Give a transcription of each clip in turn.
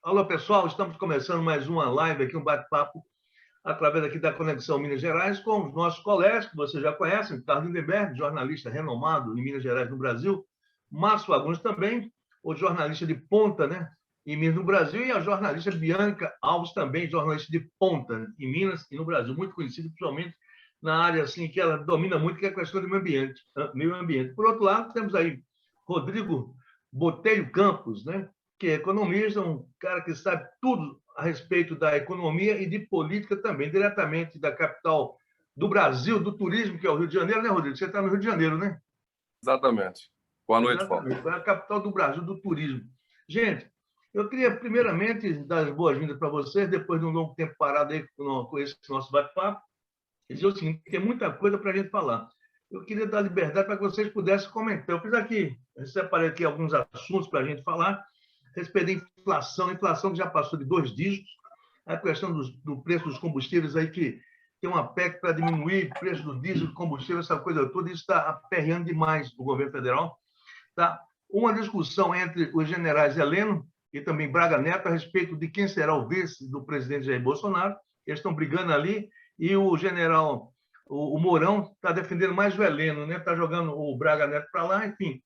Alô, pessoal, estamos começando mais uma live aqui, um bate-papo através aqui da Conexão Minas Gerais com os nossos colegas, que vocês já conhecem, Carlos Lindenberg, jornalista renomado em Minas Gerais, no Brasil, Márcio Fagundes também, o jornalista de ponta, né, em Minas, no Brasil, e a jornalista Bianca Alves também, jornalista de ponta em Minas e no Brasil, muito conhecida, principalmente na área assim, que ela domina muito, que é a questão do meio ambiente. Por outro lado, temos aí Rodrigo Botelho Campos, né, que é economista, um cara que sabe tudo a respeito da economia e de política também, diretamente da capital do Brasil, do turismo, que é o Rio de Janeiro, né, Rodrigo? Você está no Rio de Janeiro, né? Exatamente. Boa noite, Paulo. Exatamente, é a capital do Brasil, do turismo. Gente, eu queria primeiramente dar as boas-vindas para vocês, depois de um longo tempo parado aí com esse nosso bate-papo, e dizer o seguinte, tem muita coisa para a gente falar. Eu queria dar liberdade para que vocês pudessem comentar. Eu fiz aqui, eu separei aqui alguns assuntos para a gente falar, a respeito da inflação que já passou de 2 dígitos, a questão do preço dos combustíveis aí, que tem uma PEC para diminuir o preço do diesel, do combustível, essa coisa toda, isso está aperreando demais o governo federal. Tá? Uma discussão entre os generais Heleno e também Braga Neto a respeito de quem será o vice do presidente Jair Bolsonaro. Eles estão brigando ali e o general, o Mourão, está defendendo mais o Heleno, né? Está jogando o Braga Neto para lá, enfim.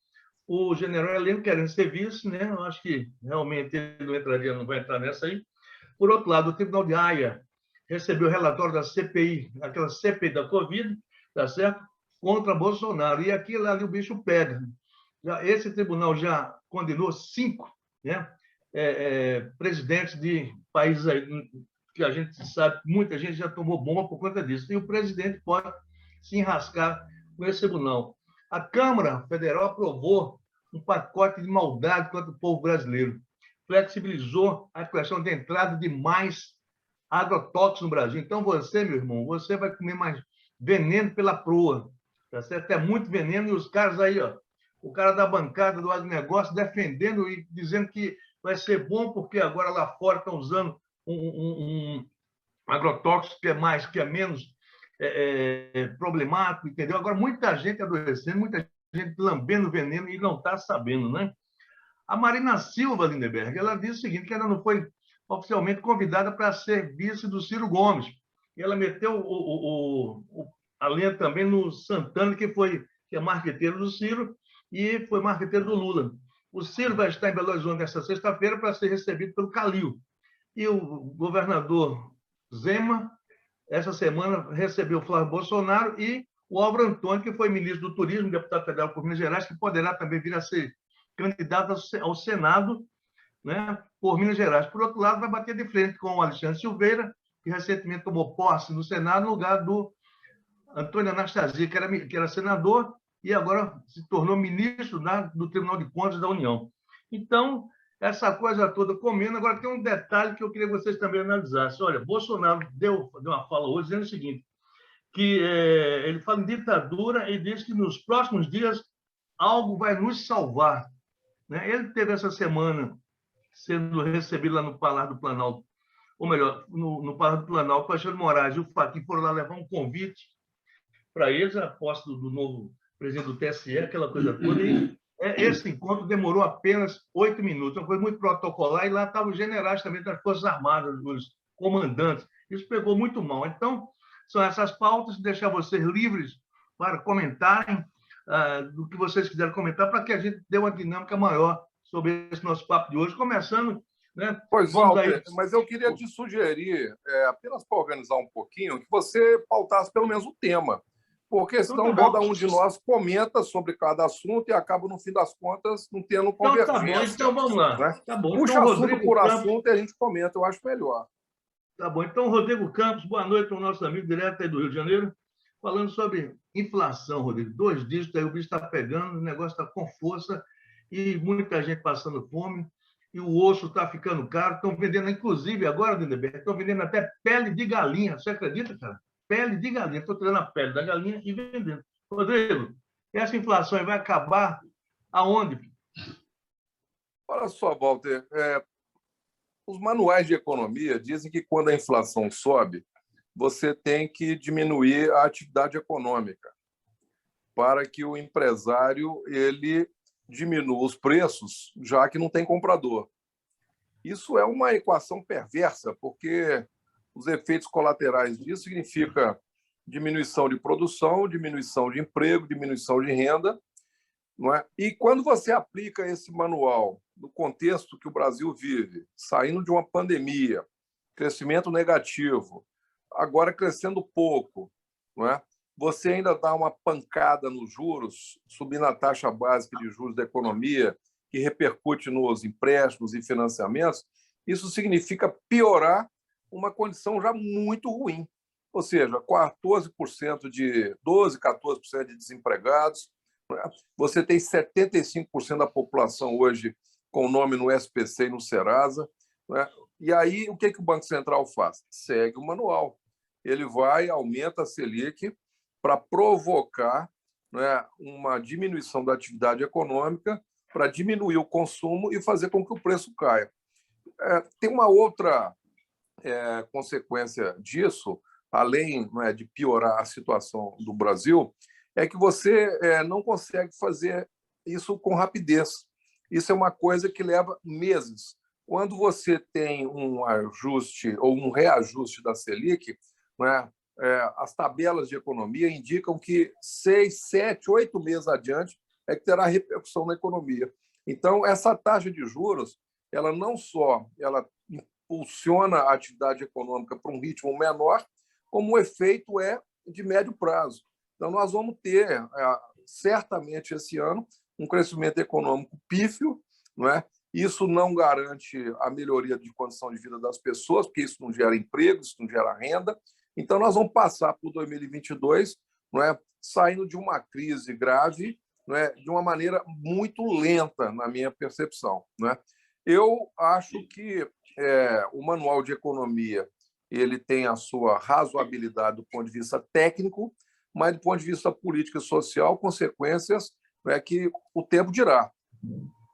O general Heleno querendo ser vice, né? Eu acho que realmente ele não vai entrar nessa aí. Por outro lado, o Tribunal de Haia recebeu o relatório da CPI, aquela CPI da Covid, tá certo? Contra Bolsonaro. E aquilo ali o bicho pega. Esse tribunal já condenou 5, né, presidentes de países aí, que a gente sabe, muita gente já tomou bomba por conta disso. E o presidente pode se enrascar com esse tribunal. A Câmara Federal aprovou um pacote de maldade contra o povo brasileiro. Flexibilizou a questão da entrada de mais agrotóxicos no Brasil. Então, você, meu irmão, você vai comer mais veneno pela proa. Tá certo? É muito veneno e os caras aí, ó, o cara da bancada do agronegócio defendendo e dizendo que vai ser bom porque agora lá fora estão usando um agrotóxico que é menos problemático, entendeu? Agora, muita gente adoecendo, muita gente lambendo veneno e não está sabendo, né? A Marina Silva Lindenberg, ela disse o seguinte, que ela não foi oficialmente convidada para ser vice do Ciro Gomes. E ela meteu a linha também no Santana, que é marqueteiro do Ciro, e foi marqueteiro do Lula. O Ciro vai estar em Belo Horizonte nesta sexta-feira para ser recebido pelo Calil. E o governador Zema, essa semana, recebeu o Flávio Bolsonaro e o Álvaro Antônio, que foi ministro do Turismo, deputado federal por Minas Gerais, que poderá também vir a ser candidato ao Senado, né, por Minas Gerais. Por outro lado, vai bater de frente com o Alexandre Silveira, que recentemente tomou posse no Senado, no lugar do Antônio Anastasia, que era senador, e agora se tornou ministro do Tribunal de Contas da União. Então, essa coisa toda comendo. Agora, tem um detalhe que eu queria que vocês também analisassem. Olha, Bolsonaro deu uma fala hoje dizendo o seguinte, que ele fala em ditadura e diz que nos próximos dias algo vai nos salvar. Né? Ele teve essa semana sendo recebido lá no Palácio do Planalto, ou melhor, no Palácio do Planalto, o Alexandre Moraes e o Fachin foram lá levar um convite para eles, a posse do novo presidente do TSE, aquela coisa toda. E esse encontro demorou apenas 8 minutos, uma coisa muito protocolar, e lá estavam os generais também das Forças Armadas, os comandantes. Isso pegou muito mal. Então, são essas pautas, deixar vocês livres para comentarem do que vocês quiserem comentar, para que a gente dê uma dinâmica maior sobre esse nosso papo de hoje, começando... Né? Pois, Walter, mas eu queria te sugerir, apenas para organizar um pouquinho, que você pautasse pelo menos o tema, porque senão então, cada um de nós comenta sobre cada assunto e acaba, no fim das contas, não tendo convergência. Então, tá bom, então vamos lá. Né? Tá bom. Puxa então, assunto Rodrigo por Campos... assunto e a gente comenta, eu acho melhor. Tá bom. Então, Rodrigo Campos, boa noite para o nosso amigo direto aí do Rio de Janeiro, falando sobre inflação, Rodrigo. 2 dígitos, aí o bicho está pegando, o negócio está com força e muita gente passando fome. E o osso está ficando caro. Estão vendendo, inclusive, agora, Lindenberg, estão vendendo até pele de galinha. Você acredita, cara? Pele de galinha. Estou tirando a pele da galinha e vendendo. Rodrigo, essa inflação aí vai acabar aonde? Olha só, Walter, os manuais de economia dizem que quando a inflação sobe, você tem que diminuir a atividade econômica para que o empresário ele diminua os preços, já que não tem comprador. Isso é uma equação perversa, porque os efeitos colaterais disso significa diminuição de produção, diminuição de emprego, diminuição de renda, não é? E quando você aplica esse manual no contexto que o Brasil vive, saindo de uma pandemia, crescimento negativo, agora crescendo pouco, não é? Você ainda dá uma pancada nos juros, subindo a taxa básica de juros da economia, que repercute nos empréstimos e financiamentos, isso significa piorar uma condição já muito ruim. Ou seja, 14% de desempregados, né? Você tem 75% da população hoje com nome no SPC e no Serasa, né? E aí, o que o Banco Central faz? Segue o manual. Ele vai, aumenta a Selic para provocar, né, uma diminuição da atividade econômica, para diminuir o consumo e fazer com que o preço caia. Tem uma outra consequência disso, além, né, de piorar a situação do Brasil, é que você não consegue fazer isso com rapidez. Isso é uma coisa que leva meses. Quando você tem um ajuste ou um reajuste da Selic, né, as tabelas de economia indicam que 6, 7, 8 meses adiante é que terá repercussão na economia. Então, essa taxa de juros, ela não só ela impulsiona a atividade econômica para um ritmo menor, como o efeito é de médio prazo. Então, nós vamos ter, certamente, esse ano, um crescimento econômico pífio, não é? Isso não garante a melhoria de condição de vida das pessoas, porque isso não gera emprego, isso não gera renda. Então, nós vamos passar por 2022, não é? Saindo de uma crise grave, não é? De uma maneira muito lenta, na minha percepção, não é? Eu acho que o manual de economia ele tem a sua razoabilidade do ponto de vista técnico, mas do ponto de vista político e social, consequências que o tempo dirá.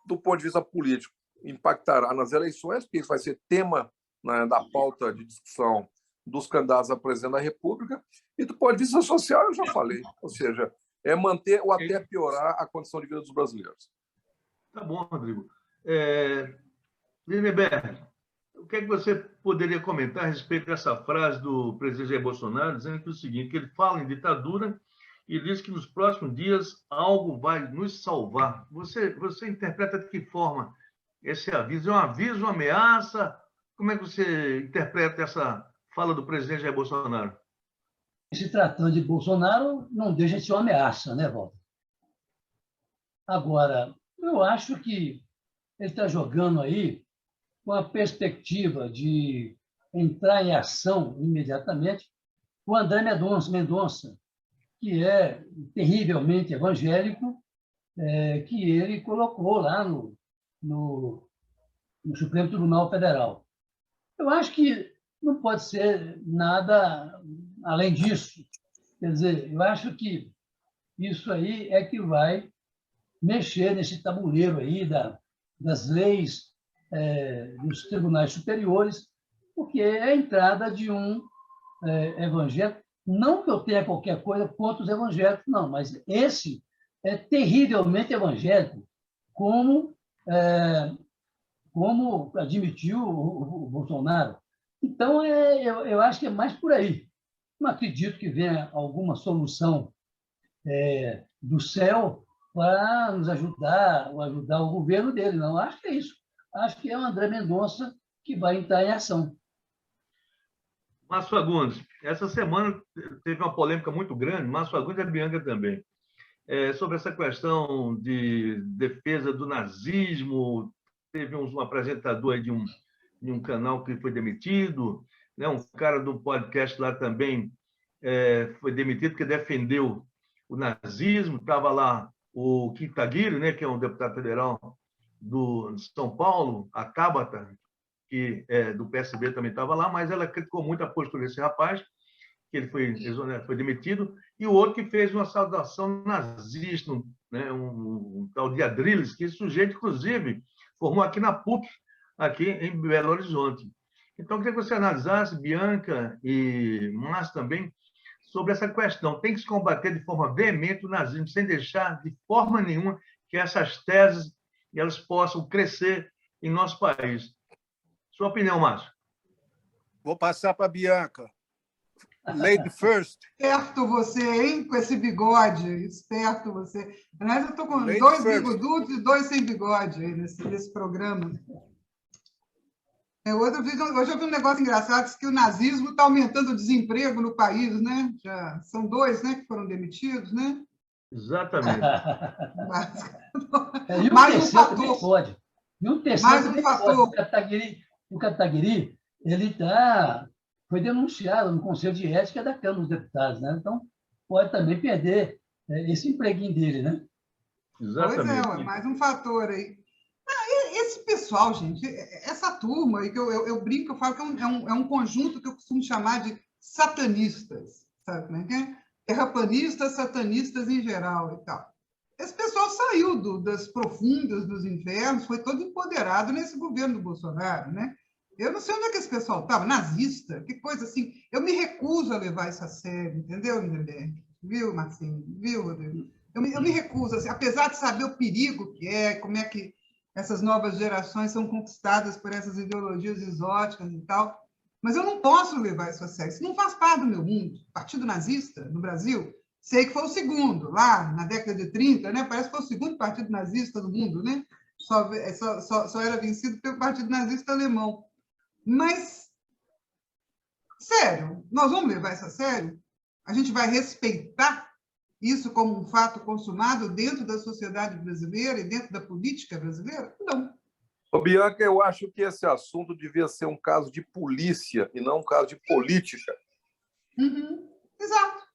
Do ponto de vista político, impactará nas eleições, porque isso vai ser tema, né, da pauta de discussão dos candidatos a presidente da República, e do ponto de vista social, eu já falei, ou seja, é manter ou até piorar a condição de vida dos brasileiros. Tá bom, Rodrigo. Lindenberg, o que é que você poderia comentar a respeito dessa frase do presidente Jair Bolsonaro, dizendo que é o seguinte, que ele fala em ditadura e diz que nos próximos dias algo vai nos salvar. Você interpreta de que forma esse aviso? É um aviso, uma ameaça? Como é que você interpreta essa fala do presidente Jair Bolsonaro? Se tratando de Bolsonaro, não deixa de ser uma ameaça, né, Walter? Agora, eu acho que ele está jogando aí com a perspectiva de entrar em ação imediatamente o André Mendonça, que é terrivelmente evangélico, que ele colocou lá no Supremo Tribunal Federal. Eu acho que não pode ser nada além disso. Quer dizer, eu acho que isso aí é que vai mexer nesse tabuleiro aí das leis dos tribunais superiores, porque é a entrada de um evangélico. Não que eu tenha qualquer coisa contra os evangélicos, não, mas esse é terrivelmente evangélico, como admitiu o Bolsonaro. Então, eu acho que é mais por aí. Não acredito que venha alguma solução do céu para nos ajudar, ou ajudar o governo dele, não. Acho que é isso. Acho que é o André Mendonça que vai entrar em ação. Márcio Fagundes, essa semana teve uma polêmica muito grande, Márcio Fagundes e a Bianca também, sobre essa questão de defesa do nazismo. Teve um apresentador aí de um canal que foi demitido, né? Um cara do podcast lá também foi demitido porque defendeu o nazismo. Estava lá o Quintaguiri, né, que é um deputado federal de São Paulo, a Tabata, que do PSB também estava lá, mas ela criticou muito a postura desse rapaz, que ele foi demitido, e o outro que fez uma saudação nazista, né, um tal de Adrilles, que esse sujeito, inclusive, formou aqui na PUC, aqui em Belo Horizonte. Então, eu queria que você analisasse, Bianca e Márcio também, sobre essa questão. Tem que se combater de forma veemente o nazismo, sem deixar de forma nenhuma que essas teses elas possam crescer em nosso país. Sua opinião, Márcio? Vou passar para a Bianca. Lady first. Esperto você, hein? Com esse bigode. Esperto você. Aliás, eu estou com Lady 2 first. bigodudos e 2 sem bigode aí nesse programa. Hoje eu vi um negócio engraçado, diz que o nazismo está aumentando o desemprego no país, né? Já são 2, né, que foram demitidos, né? Exatamente. E um Mais um terceiro também fator. pode. E um terceiro Mais um também fator. pode. O Kataguiri, ele foi denunciado no Conselho de Ética da Câmara dos Deputados, né? Então, pode também perder esse empreguinho dele, né? Exatamente. Pois é, mais um fator aí. Esse pessoal, gente, essa turma aí que eu brinco, eu falo que é um conjunto que eu costumo chamar de satanistas, sabe como é que é? Terraplanistas, satanistas em geral e tal. Esse pessoal saiu das profundas dos infernos, foi todo empoderado nesse governo do Bolsonaro, né? Eu não sei onde é que esse pessoal estava, nazista, que coisa assim. Eu me recuso a levar isso a sério, entendeu, Lindenberg? Viu, Marcinho? Viu, Rodrigo? Eu me recuso, assim, apesar de saber o perigo que é, como é que essas novas gerações são conquistadas por essas ideologias exóticas e tal, mas eu não posso levar isso a sério. Isso não faz parte do meu mundo. O Partido Nazista, no Brasil, sei que foi o segundo, lá na década de 30, né? Parece que foi o segundo partido nazista do mundo, né? Só era vencido pelo Partido Nazista alemão. Mas, sério, nós vamos levar isso a sério? A gente vai respeitar isso como um fato consumado dentro da sociedade brasileira e dentro da política brasileira? Não. Ô, Bianca, eu acho que esse assunto devia ser um caso de polícia e não um caso de política. Uhum. Exato.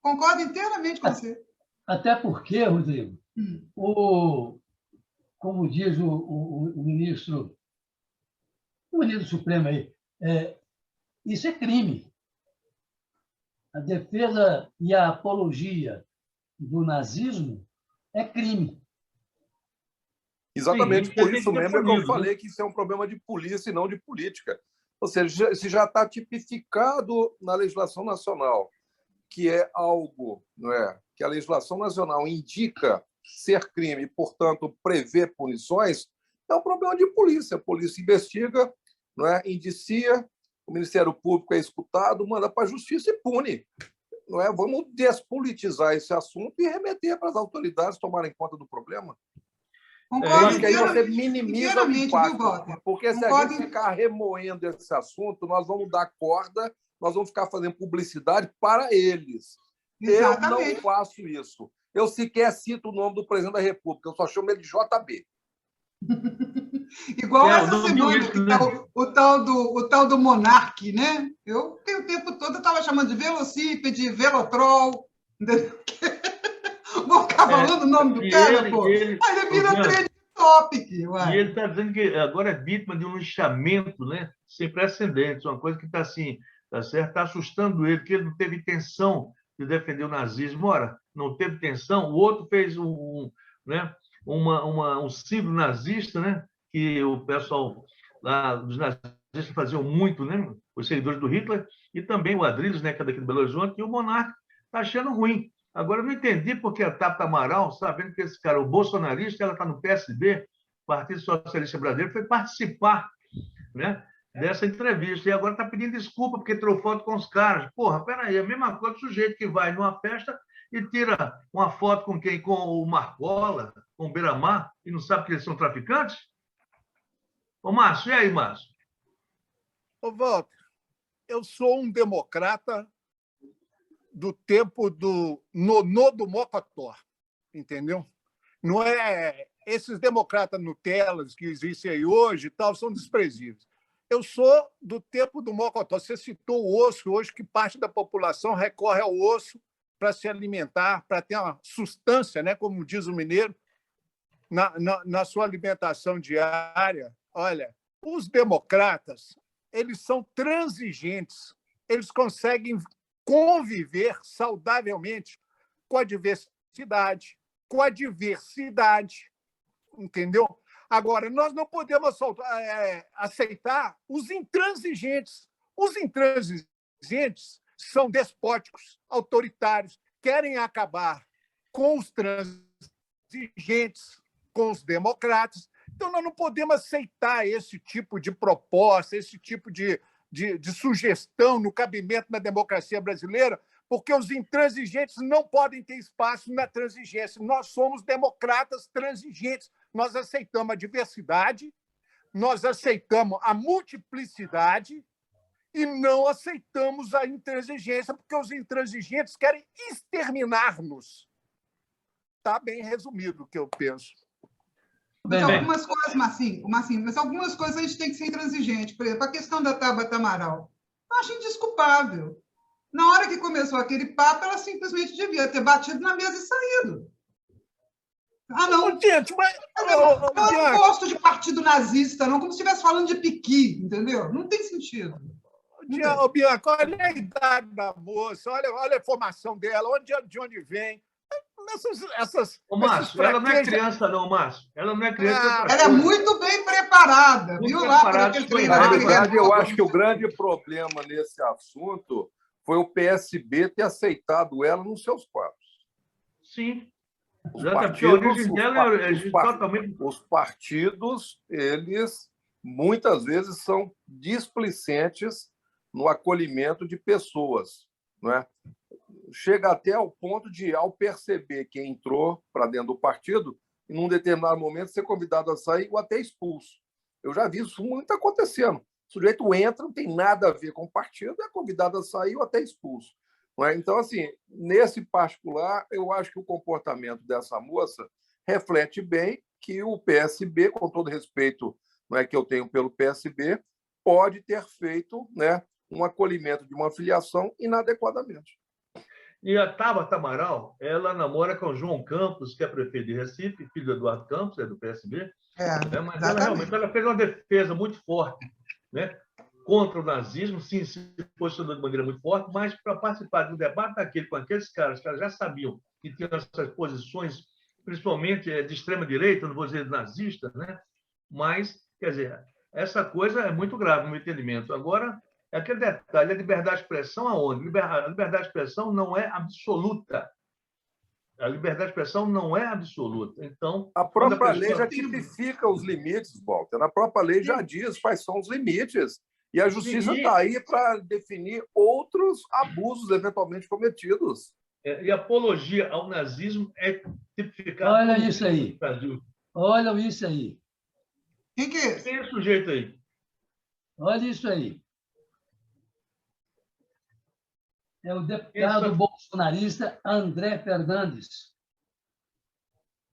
Concordo inteiramente com você. Até porque, Rodrigo, como diz o ministro Supremo aí, isso é crime. A defesa e a apologia do nazismo é crime. Exatamente, Sim, por isso tem que mesmo ser é que eu punido, falei que isso é um problema de polícia e não de política. Ou seja, se já está tipificado na legislação nacional, que é algo, não é, que a legislação nacional indica ser crime e, portanto, prevê punições, é um problema de polícia. A polícia investiga, não é, indicia, o Ministério Público é escutado, manda para a justiça e pune. Não é? Vamos despolitizar esse assunto e remeter para as autoridades tomarem conta do problema. Concordo Eu acho que aí você inteiramente, minimiza o viu, impacto. Walter? Porque se a Concordo gente ficar remoendo esse assunto, nós vamos dar corda, nós vamos ficar fazendo publicidade para eles. Exatamente. Eu não faço isso. Eu sequer cito o nome do presidente da República, eu só chamo ele de JB. Igual essa não semana, isso, que né? o tal do Monark, né? Eu, o tempo todo, estava chamando de velocípede, velotrol. Vou ficar falando o nome do cara, pô. Aí ele vira trend topic. E ele está dizendo que agora é vítima de um lixamento, né, sem precedentes, uma coisa que está assim, tá certo? Está assustando ele, que ele não teve intenção de defender o nazismo. Ora, não teve intenção. O outro fez né, um símbolo nazista, né, que o pessoal lá dos nazistas faziam muito, né, os seguidores do Hitler, e também o Adrilles, né, que é daqui de Belo Horizonte, e o Monarca está achando ruim. Agora, eu não entendi porque a Tabata Amaral, sabendo que esse cara, o bolsonarista, ela está no PSB, Partido Socialista Brasileiro, foi participar, né, dessa entrevista. E agora está pedindo desculpa porque tirou foto com os caras. Porra, peraí, é a mesma coisa do sujeito que vai numa festa e tira uma foto com quem? Com o Marcola, com o Beira-Mar, e não sabe que eles são traficantes? Ô, Márcio, e aí, Márcio? Ô, Walter, eu sou um democrata do tempo do nonô do Mocotó, entendeu? Não é esses democratas Nutelas que existem aí hoje, tal, são desprezíveis. Eu sou do tempo do Mocotó. Você citou o osso hoje, que parte da população recorre ao osso para se alimentar, para ter uma substância, né, como diz o mineiro, na sua alimentação diária. Olha, os democratas, eles são transigentes, eles conseguem conviver saudavelmente com a diversidade, entendeu? Agora, nós não podemos aceitar os intransigentes. Os intransigentes são despóticos, autoritários, querem acabar com os transigentes, com os democratas, Então, nós não podemos aceitar esse tipo de proposta, esse tipo de sugestão no cabimento da democracia brasileira, porque os intransigentes não podem ter espaço na transigência. Nós somos democratas transigentes. Nós aceitamos a diversidade, nós aceitamos a multiplicidade e não aceitamos a intransigência, porque os intransigentes querem exterminar-nos. Está bem resumido o que eu penso. Mas algumas coisas, Marcinho, mas algumas coisas a gente tem que ser intransigente. Por exemplo, a questão da Tabata Amaral. Eu acho indesculpável. Na hora que começou aquele papo, ela simplesmente devia ter batido na mesa e saído. Ah, não. Gente, mas... Eu não gosto de partido nazista, não, como se estivesse falando de piqui, entendeu? Não tem sentido. Bianca, olha a idade da moça, olha a formação dela, de onde vem. Ô, Márcio, ela não é criança, não, Márcio. Ela não é criança. Ela é muito bem preparada, viu lá? Na verdade, eu acho que o grande problema nesse assunto foi o PSB ter aceitado ela nos seus quadros. Sim. Os partidos, eles muitas vezes são displicentes no acolhimento de pessoas, não é? Chega até ao ponto de, ao perceber que entrou para dentro do partido, em um determinado momento ser convidado a sair ou até expulso. Eu já vi isso muito acontecendo. O sujeito entra, não tem nada a ver com o partido, é convidado a sair ou até expulso. Não é? Então, assim, nesse particular, eu acho que o comportamento dessa moça reflete bem que o PSB, com todo respeito, não é, que eu tenho pelo PSB, pode ter feito, né, um acolhimento de uma filiação inadequadamente. E a Tabata Amaral, ela namora com o João Campos, que é prefeito de Recife, filho do Eduardo Campos, é do PSB. Mas ela realmente fez uma defesa muito forte, né, contra o nazismo, sim, se posicionou de maneira muito forte, mas para participar do debate com aqueles caras, os caras já sabiam que tinham essas posições, principalmente de extrema-direita, não vou dizer nazista, né? Mas, quer dizer, essa coisa é muito grave no meu entendimento. Agora, é aquele detalhe, a liberdade de expressão aonde? A liberdade de expressão não é absoluta. A liberdade de expressão não é absoluta. Então, a própria lei já tipifica os limites, Walter. A própria lei já diz quais são os limites. E a justiça está aí para definir outros abusos eventualmente cometidos. E apologia ao nazismo é tipificado... Olha isso aí. Olha isso aí. Quem que é esse? Quem é esse sujeito aí? Olha isso aí. É o deputado bolsonarista André Fernandes.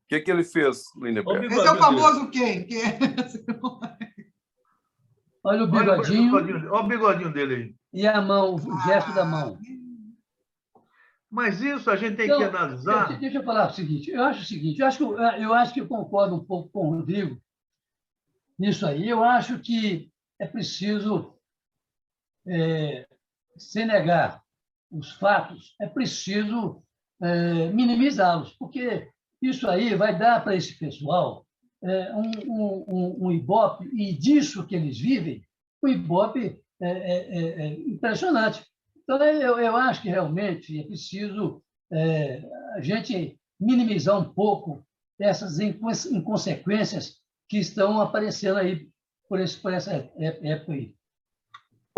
O que ele fez, Lindeberg? Esse é o famoso quem? Olha o bigodinho. Olha o bigodinho dele aí. E a mão, o gesto da mão. Mas isso a gente tem que analisar. Deixa eu falar o seguinte. Eu acho que eu concordo um pouco com o Rodrigo nisso aí. Eu acho que é preciso, sem negar os fatos, é preciso minimizá-los, porque isso aí vai dar para esse pessoal um ibope, e disso que eles vivem, um ibope impressionante. Então, eu acho que realmente é preciso a gente minimizar um pouco essas inconsequências que estão aparecendo aí por essa época aí.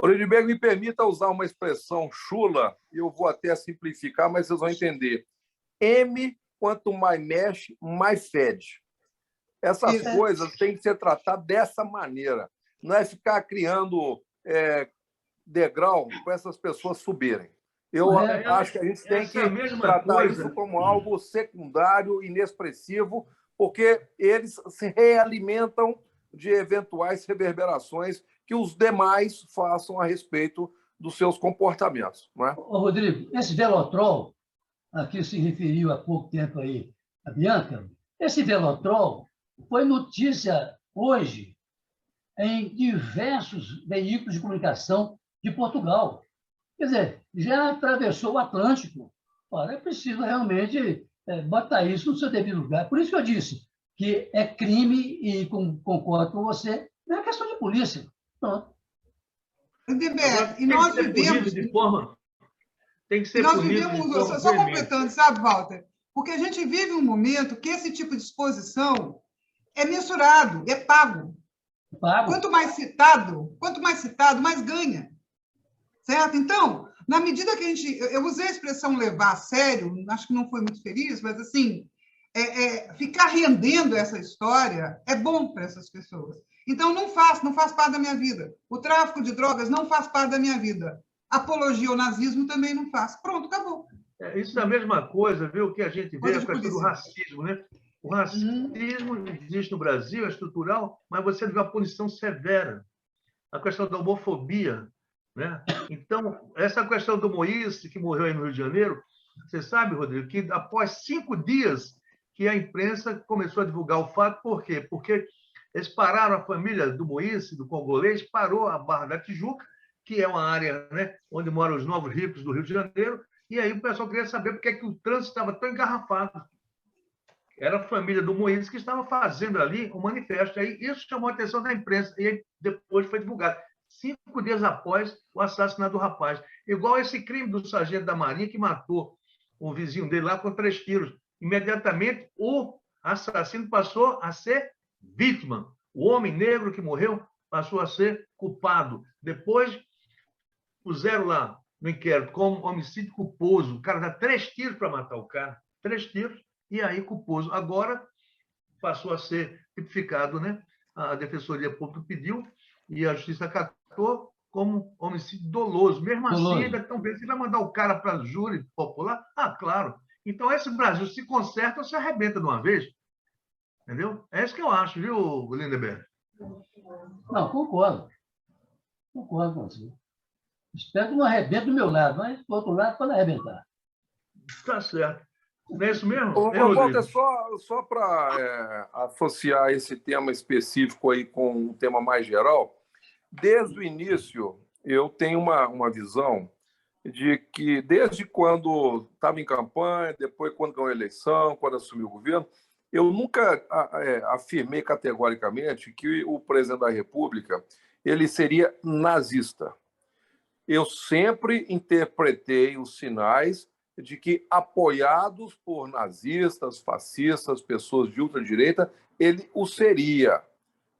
Lindeberg, me permita usar uma expressão chula, e eu vou até simplificar, mas vocês vão entender. M, quanto mais mexe, mais fede. Essas coisas têm que ser tratadas dessa maneira. Não é ficar criando degrau para essas pessoas subirem. Eu acho que a gente tem que tratar isso como algo secundário, inexpressivo, porque eles se realimentam de eventuais reverberações que os demais façam a respeito dos seus comportamentos. Não é? Rodrigo, esse Velotrol, a que se referiu há pouco tempo aí a Bianca, esse Velotrol foi notícia hoje em diversos veículos de comunicação de Portugal. Quer dizer, já atravessou o Atlântico. Ora, é preciso realmente botar isso no seu devido lugar. Por isso que eu disse que é crime, e concordo com você, não é questão de polícia. Pronto. E nós vivemos... Tem que ser punido de forma só completando, sabe, Walter? Porque a gente vive um momento que esse tipo de exposição é mensurado, é pago. Pago. Quanto mais citado, mais ganha. Certo? Então, na medida que a gente... Eu usei a expressão levar a sério, acho que não foi muito feliz, mas, assim, ficar rendendo essa história é bom para essas pessoas. Então, não faz parte da minha vida. O tráfico de drogas não faz parte da minha vida. Apologia ao nazismo também não faz. Pronto, acabou. Isso é a mesma coisa, viu, que a gente vê Coisa a de questão do polícia. racismo, né? O racismo existe no Brasil, é estrutural, mas você vê uma punição severa. A questão da homofobia, né? Então, essa questão do Moisés, que morreu aí no Rio de Janeiro, você sabe, Rodrigo, que após 5 dias que a imprensa começou a divulgar o fato, por quê? Porque eles pararam, a família do Moisés, do congolês, parou a Barra da Tijuca, que é uma área, né, onde moram os novos ricos do Rio de Janeiro, e aí o pessoal queria saber por que o trânsito estava tão engarrafado. Era a família do Moisés que estava fazendo ali um manifesto. Aí isso chamou a atenção da imprensa e aí depois foi divulgado. 5 dias após o assassinato do rapaz. Igual esse crime do sargento da Marinha que matou o vizinho dele lá com 3 tiros. Imediatamente, o assassino passou a ser vítima. O homem negro que morreu passou a ser culpado. Depois, puseram lá no inquérito como homicídio culposo. O cara dá 3 tiros para matar o cara. 3 tiros. E aí, culposo. Agora, passou a ser tipificado, né? A Defensoria Pública pediu e a Justiça acatou como homicídio doloso. Mesmo assim, ainda estão vendo se vai mandar o cara para o júri popular. Ah, claro. Então, esse Brasil se conserta ou se arrebenta de uma vez. Entendeu? É isso que eu acho, viu, Lindeberg? Não, concordo. Concordo com você. Espero que não arrebente do meu lado, mas do outro lado pode arrebentar. Tá certo. Não é isso mesmo? Walter, só para associar esse tema específico aí com um tema mais geral, desde o início eu tenho uma visão de que desde quando estava em campanha, depois quando ganhou a eleição, quando assumiu o governo, eu nunca afirmei categoricamente que o presidente da República ele seria nazista. Eu sempre interpretei os sinais de que, apoiados por nazistas, fascistas, pessoas de ultradireita, ele o seria,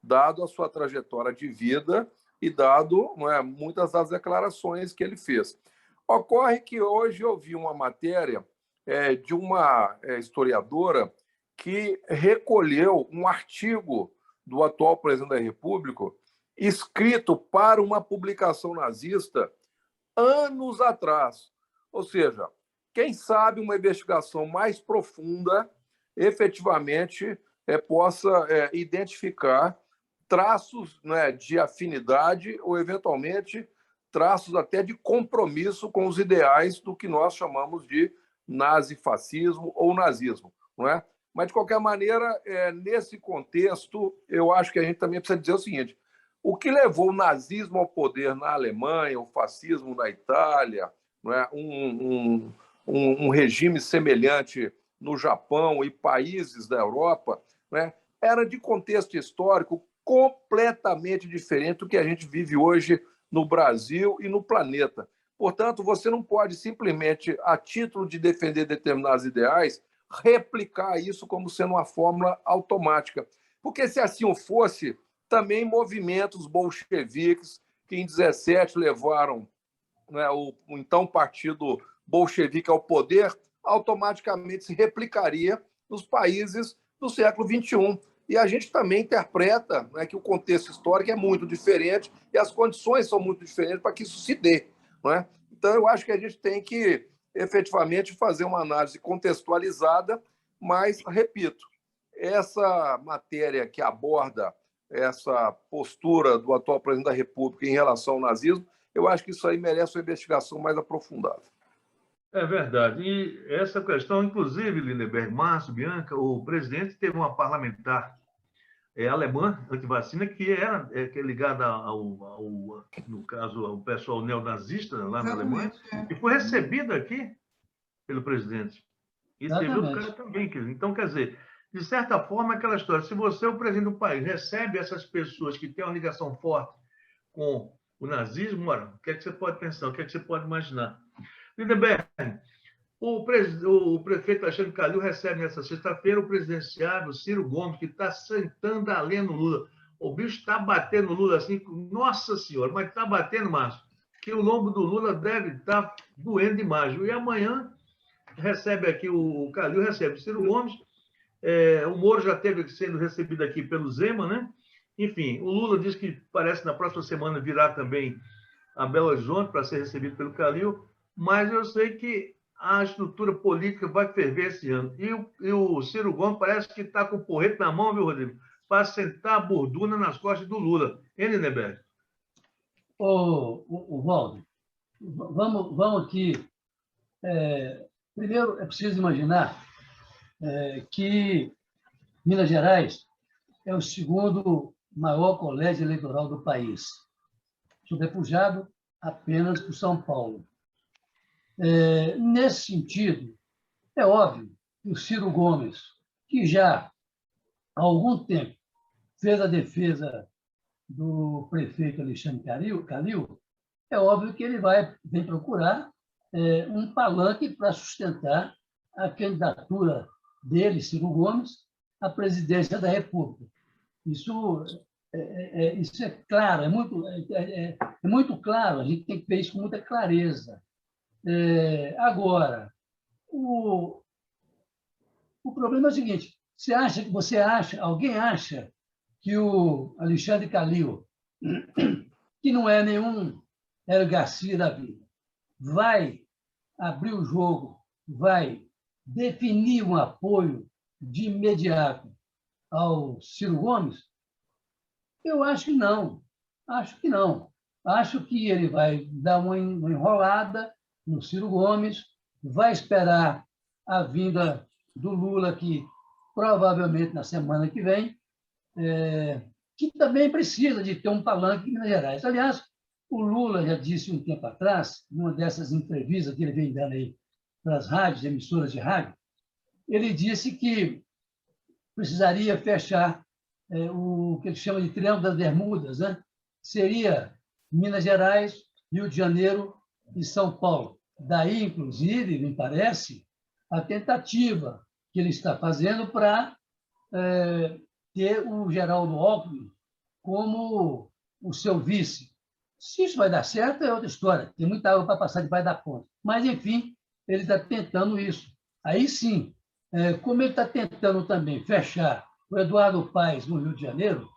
dado a sua trajetória de vida e dado muitas das declarações que ele fez. Ocorre que hoje eu vi uma matéria de uma historiadora que recolheu um artigo do atual presidente da República, escrito para uma publicação nazista anos atrás. Ou seja, quem sabe uma investigação mais profunda efetivamente possa identificar traços de afinidade ou, eventualmente, traços até de compromisso com os ideais do que nós chamamos de nazifascismo ou nazismo, não é? Mas, de qualquer maneira, nesse contexto, eu acho que a gente também precisa dizer o seguinte: o que levou o nazismo ao poder na Alemanha, o fascismo na Itália, não é? Um regime semelhante no Japão e países da Europa, né, era de contexto histórico completamente diferente do que a gente vive hoje no Brasil e no planeta. Portanto, você não pode simplesmente, a título de defender determinados ideais, replicar isso como sendo uma fórmula automática. Porque se assim fosse, também movimentos bolcheviques, que em 17 levaram o então partido bolchevique ao poder, automaticamente se replicaria nos países do século XXI. E a gente também interpreta que o contexto histórico é muito diferente e as condições são muito diferentes para que isso se dê. Não é? Então, eu acho que a gente tem que, efetivamente, fazer uma análise contextualizada, mas, repito, essa matéria que aborda essa postura do atual presidente da República em relação ao nazismo, eu acho que isso aí merece uma investigação mais aprofundada. É verdade. E essa questão, inclusive, Lindeberg, Márcio, Bianca, o presidente teve uma parlamentar alemã, antivacina, que é ligada no caso, ao pessoal neonazista lá na Alemanha, e foi recebida aqui pelo presidente. E teve outro cara também. Então, quer dizer, de certa forma, aquela história, se você, o presidente do país, recebe essas pessoas que têm uma ligação forte com o nazismo, o que é que você pode pensar, o que é que você pode imaginar? Lindeberg, O prefeito Alexandre Calil recebe nessa sexta-feira o presidenciável Ciro Gomes, que está sentando a lenha no Lula. O bicho está batendo no Lula assim, nossa senhora, mas está batendo, Márcio, que o lombo do Lula deve estar doendo demais. E amanhã recebe aqui o Calil, recebe o Ciro Gomes. O Moro já esteve sendo recebido aqui pelo Zema, né? Enfim, o Lula diz que parece na próxima semana virá também a Belo Horizonte para ser recebido pelo Calil, mas eu sei que a estrutura política vai ferver esse ano. E o Ciro Gomes parece que está com o porrete na mão, viu, Rodrigo? Para sentar a borduna nas costas do Lula. Hein, Lindenberg? O Waldo, vamos aqui. Primeiro, é preciso imaginar que Minas Gerais é o segundo maior colégio eleitoral do país, sobrepujado apenas por São Paulo. Nesse sentido, é óbvio que o Ciro Gomes, que já há algum tempo fez a defesa do prefeito Alexandre Calil, é óbvio que ele vem procurar um palanque para sustentar a candidatura dele, Ciro Gomes, à presidência da República. Isso é claro, é muito claro, a gente tem que ver isso com muita clareza. Agora, o problema é o seguinte: alguém acha que o Alexandre Calil, que não é nenhum Hélio Garcia da vida, vai abrir o jogo, vai definir um apoio de imediato ao Ciro Gomes? Eu acho que não. Acho que não. Acho que ele vai dar uma enrolada no Ciro Gomes, vai esperar a vinda do Lula, que provavelmente na semana que vem, que também precisa de ter um palanque em Minas Gerais. Aliás, o Lula já disse um tempo atrás, numa dessas entrevistas que ele vem dando aí para as rádios, emissoras de rádio, ele disse que precisaria fechar o que ele chama de Triângulo das Bermudas, né? Seria Minas Gerais, Rio de Janeiro e São Paulo. Daí, inclusive, me parece, a tentativa que ele está fazendo para ter o Geraldo Alckmin como o seu vice. Se isso vai dar certo, é outra história. Tem muita água para passar debaixo da ponte. Mas, enfim, ele está tentando isso. Aí sim, como ele está tentando também fechar o Eduardo Paes no Rio de Janeiro,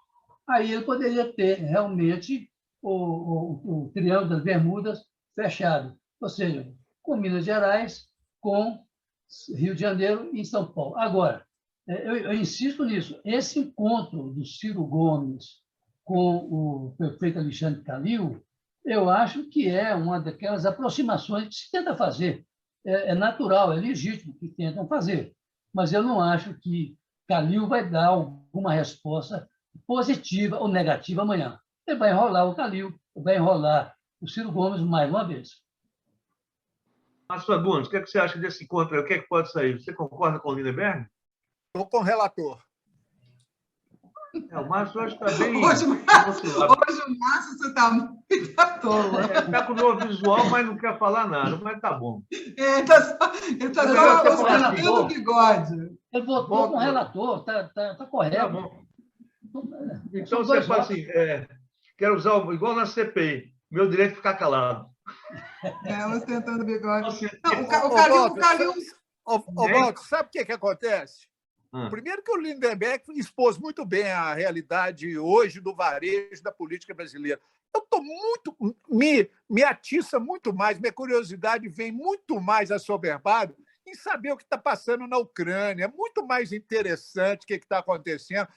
aí ele poderia ter realmente o Triângulo das Bermudas fechado. Ou seja, com Minas Gerais, com Rio de Janeiro e São Paulo. Agora, eu insisto nisso, esse encontro do Ciro Gomes com o prefeito Alexandre Calil, eu acho que é uma daquelas aproximações que se tenta fazer. É natural, é legítimo que tentam fazer, mas eu não acho que Calil vai dar alguma resposta positiva ou negativa amanhã. Ele vai enrolar o Calil, vai enrolar o Ciro Gomes mais uma vez. Márcio Fagundes, o que você acha desse encontro aí? O que é que pode sair? Você concorda com o Lindenberg? Estou com o relator. O Márcio hoje está bem... Hoje o Márcio, você está muito à toa. Está com o novo visual, mas não quer falar nada, mas tá bom. Ele está só ostentando o bigode. Ele votou com o relator, está correto. Tá bom. Então você fala assim, quero usar igual na CPI, meu direito de ficar calado. Ostentando o bigode. Não, o Calil... Walter, sabe o que acontece? Primeiro que o Lindenberg expôs muito bem a realidade hoje do varejo da política brasileira. Eu estou muito... Me atiça muito mais, minha curiosidade vem muito mais assoberbada em saber o que está passando na Ucrânia. É muito mais interessante o que está acontecendo.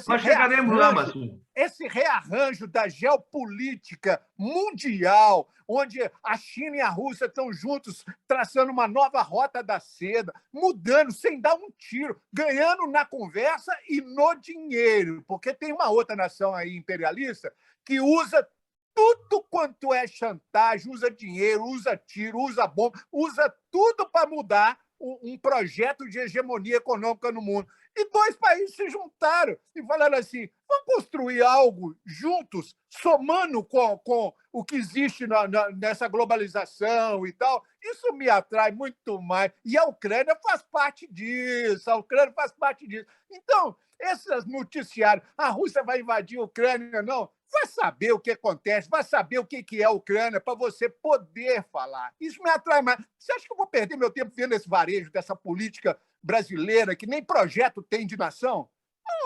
Nós chegaremos lá, Márcio. Esse rearranjo da geopolítica mundial, onde a China e a Rússia estão juntos, traçando uma nova rota da seda, mudando sem dar um tiro, ganhando na conversa e no dinheiro, porque tem uma outra nação aí imperialista que usa tudo quanto é chantagem, usa dinheiro, usa tiro, usa bomba, usa tudo para mudar um projeto de hegemonia econômica no mundo. E dois países se juntaram e falaram assim: vamos construir algo juntos, somando com o que existe nessa globalização e tal. Isso me atrai muito mais. E a Ucrânia faz parte disso, a Ucrânia faz parte disso. Então, esses noticiários, a Rússia vai invadir a Ucrânia, não. Vai saber o que acontece, vai saber o que é a Ucrânia para você poder falar. Isso me atrai mais. Você acha que eu vou perder meu tempo vendo esse varejo dessa política brasileira que nem projeto tem de nação?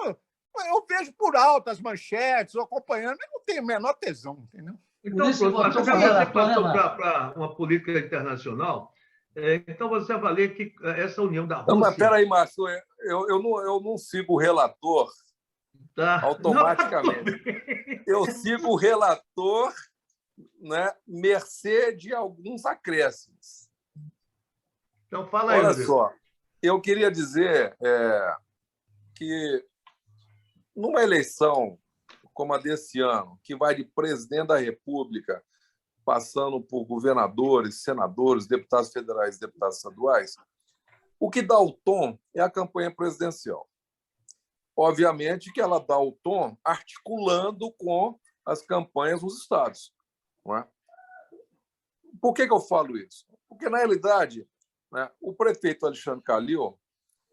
Eu vejo por alto as manchetes, acompanhando, eu não tenho o menor tesão, entendeu? Então, isso, pronto, eu já vou você falar, passou Márcio. para uma política internacional, então você avalia que essa união da Não, mas Rússia... peraí, Márcio, eu não sigo o relator Tá. automaticamente. Eu sigo o relator, né, mercê de alguns acréscimos. Então, fala aí, Olha Rodrigo. só, eu queria dizer que numa eleição como a desse ano, que vai de presidente da República, passando por governadores, senadores, deputados federais, deputados estaduais, o que dá o tom é a campanha presidencial. Obviamente que ela dá o tom articulando com as campanhas nos estados. Não é? Por que eu falo isso? Porque, na realidade, né, o prefeito Alexandre Calil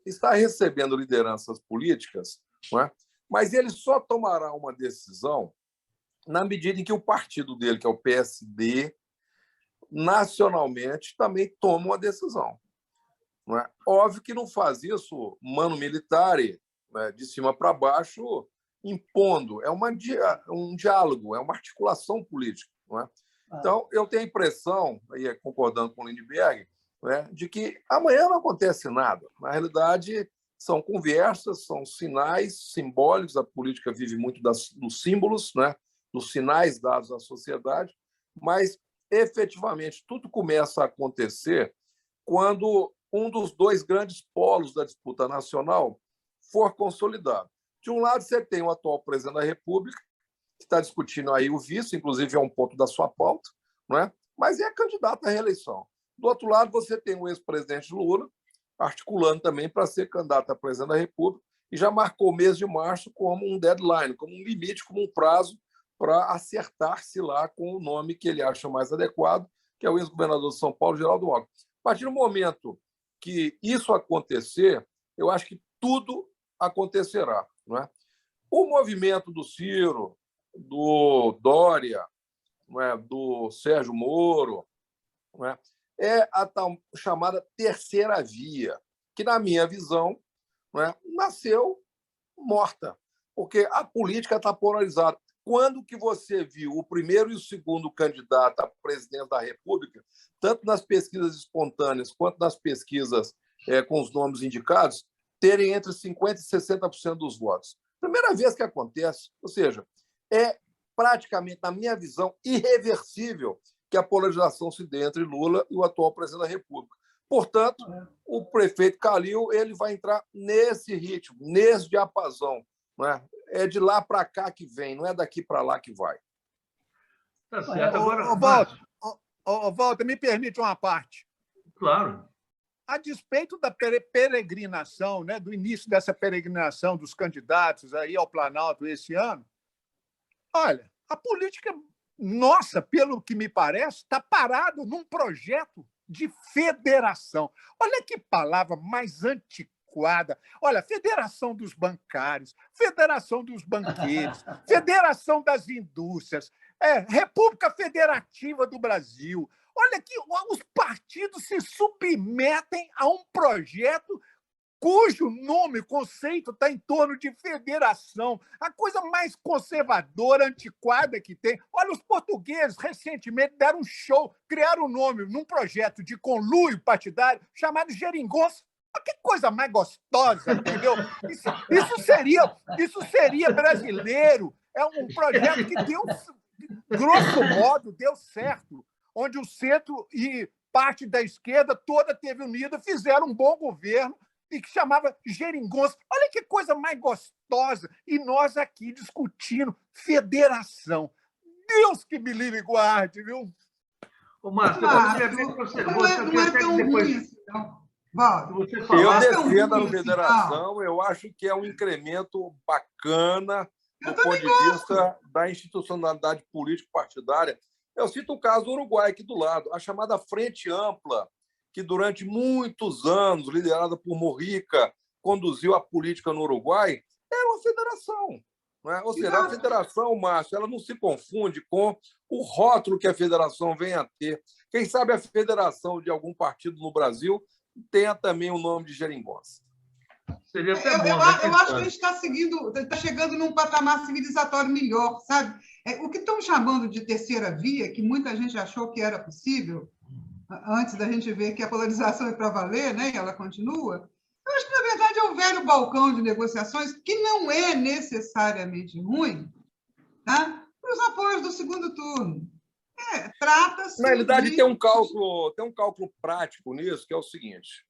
está recebendo lideranças políticas, não é? Mas ele só tomará uma decisão na medida em que o partido dele, que é o PSD, nacionalmente também toma uma decisão. Não é? Óbvio que não faz isso mano militare, né, de cima para baixo, impondo. É um diálogo, é uma articulação política. Não é? Então, eu tenho a impressão, aí concordando com o Lindbergh, né, de que amanhã não acontece nada. Na realidade, são conversas, são sinais simbólicos. A política vive muito dos símbolos, né, dos sinais dados à sociedade, mas, efetivamente, tudo começa a acontecer quando um dos dois grandes polos da disputa nacional for consolidado. De um lado, você tem o atual presidente da República, que está discutindo aí o vice, inclusive é um ponto da sua pauta, não é? Mas é candidato à reeleição. Do outro lado, você tem o ex-presidente Lula, articulando também para ser candidato a presidente da República, e já marcou o mês de março como um deadline, como um limite, como um prazo para acertar-se lá com o nome que ele acha mais adequado, que é o ex-governador de São Paulo, Geraldo Alckmin. A partir do momento que isso acontecer, eu acho que tudo acontecerá. Não é? O movimento do Ciro, do Dória, não é? Do Sérgio Moro, não é a tal chamada terceira via, que, na minha visão, não é? Nasceu morta, porque a política está polarizada. Quando que você viu o primeiro e o segundo candidato a presidente da República, tanto nas pesquisas espontâneas quanto nas pesquisas com os nomes indicados, terem entre 50% e 60% dos votos? Primeira vez que acontece, ou seja, é praticamente, na minha visão, irreversível que a polarização se dê entre Lula e o atual presidente da República. Portanto, o prefeito Calil ele vai entrar nesse ritmo, nesse diapasão. Não é? É de lá para cá que vem, não é daqui para lá que vai. Tá certo. Agora, Walter, me permite uma parte. Claro. A despeito da peregrinação, né, do início dessa peregrinação dos candidatos aí ao Planalto esse ano, olha, a política nossa, pelo que me parece, está parada num projeto de federação. Olha que palavra mais antiquada. Olha, federação dos bancários, federação dos banqueiros, federação das indústrias, República Federativa do Brasil. Olha que os partidos se submetem a um projeto cujo nome, conceito, está em torno de federação, a coisa mais conservadora, antiquada que tem. Olha, os portugueses recentemente deram um show, criaram um nome num projeto de conluio partidário chamado Geringonça. Que coisa mais gostosa, entendeu? Isso seria brasileiro. É um projeto que deu, grosso modo, deu certo, onde o centro e parte da esquerda toda teve unida, fizeram um bom governo, e que chamava Geringonça. Olha que coisa mais gostosa! E nós aqui discutindo federação. Deus que me livre e guarde, viu? Ô, Márcio, não é tão ruim assim, não. Walter, Você Eu falasse, defendo a assim, federação, eu acho que é um incremento bacana eu do ponto também de vista da institucionalidade político-partidária. Eu cito o caso do Uruguai, aqui do lado. A chamada Frente Ampla, que durante muitos anos, liderada por Mujica, conduziu a política no Uruguai, era uma federação. Não é? Ou seja, a Exato. federação, Márcio, ela não se confunde com o rótulo que a federação vem a ter. Quem sabe a federação de algum partido no Brasil tenha também o nome de geringonça. seria até Eu, bom, eu, né? eu acho que a gente está chegando num patamar civilizatório melhor, sabe? O que estão chamando de terceira via, que muita gente achou que era possível, antes da gente ver que a polarização é para valer, né? E ela continua. Eu acho que, na verdade, é o velho balcão de negociações, que não é necessariamente ruim, tá? Para os apoios do segundo turno. Trata-se Na realidade, de... tem um cálculo prático nisso, que é o seguinte: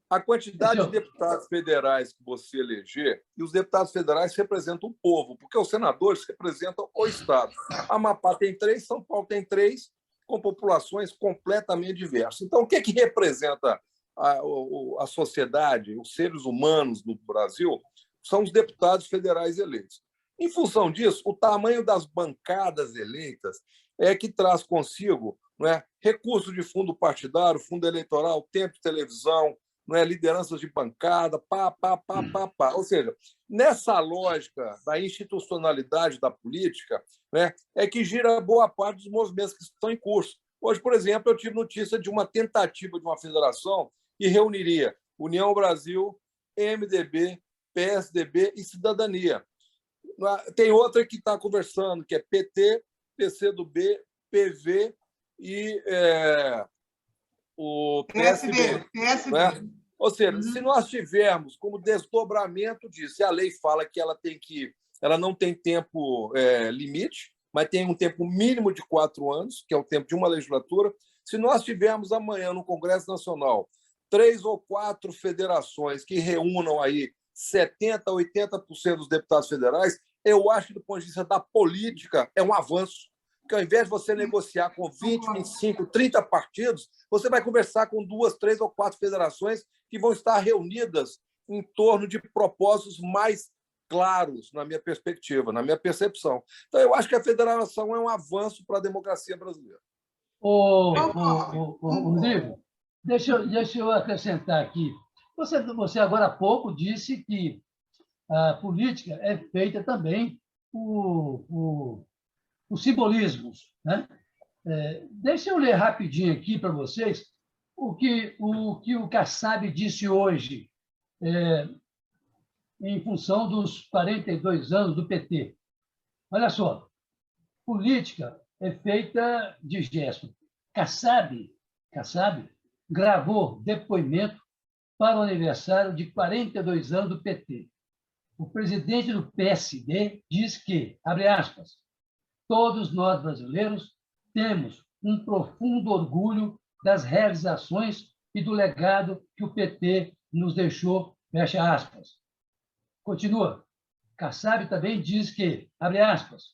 a quantidade de deputados federais que você eleger, e os deputados federais representam o povo, porque os senadores representam o Estado. A Amapá tem 3, São Paulo tem 3, com populações completamente diversas. Então, o que representa a sociedade, os seres humanos no Brasil? São os deputados federais eleitos. Em função disso, o tamanho das bancadas eleitas é que traz consigo, não é, recurso de fundo partidário, fundo eleitoral, tempo de televisão, não é, lideranças de bancada, pá. Ou seja, nessa lógica da institucionalidade da política, né, é que gira boa parte dos movimentos que estão em curso. Hoje, por exemplo, eu tive notícia de uma tentativa de uma federação que reuniria União Brasil, MDB, PSDB e Cidadania. Tem outra que está conversando, que é PT, PCdoB, PV e o PSB. Né? Ou seja, se nós tivermos como desdobramento disso, e a lei fala que ela não tem tempo limite, mas tem um tempo mínimo de 4 anos, que é o tempo de uma legislatura. Se nós tivermos amanhã no Congresso Nacional 3 ou 4 federações que reúnam aí 70%, 80% dos deputados federais, eu acho que, do ponto de vista da política, é um avanço. Porque, ao invés de você negociar com 20, 25, 30 partidos, você vai conversar com 2, 3 ou 4 federações que vão estar reunidas em torno de propósitos mais claros, na minha perspectiva, na minha percepção. Então, eu acho que a federação é um avanço para a democracia brasileira. Rodrigo, deixa eu acrescentar aqui. Você agora há pouco disse que a política é feita também por simbolismos, né? Deixa eu ler rapidinho aqui para vocês o que o Kassab disse hoje, em função dos 42 anos do PT. Olha só, política é feita de gesto. Kassab gravou depoimento para o aniversário de 42 anos do PT. O presidente do PSD diz que, abre aspas, todos nós brasileiros temos um profundo orgulho das realizações e do legado que o PT nos deixou, fecha aspas. Continua. Kassab também diz que, abre aspas,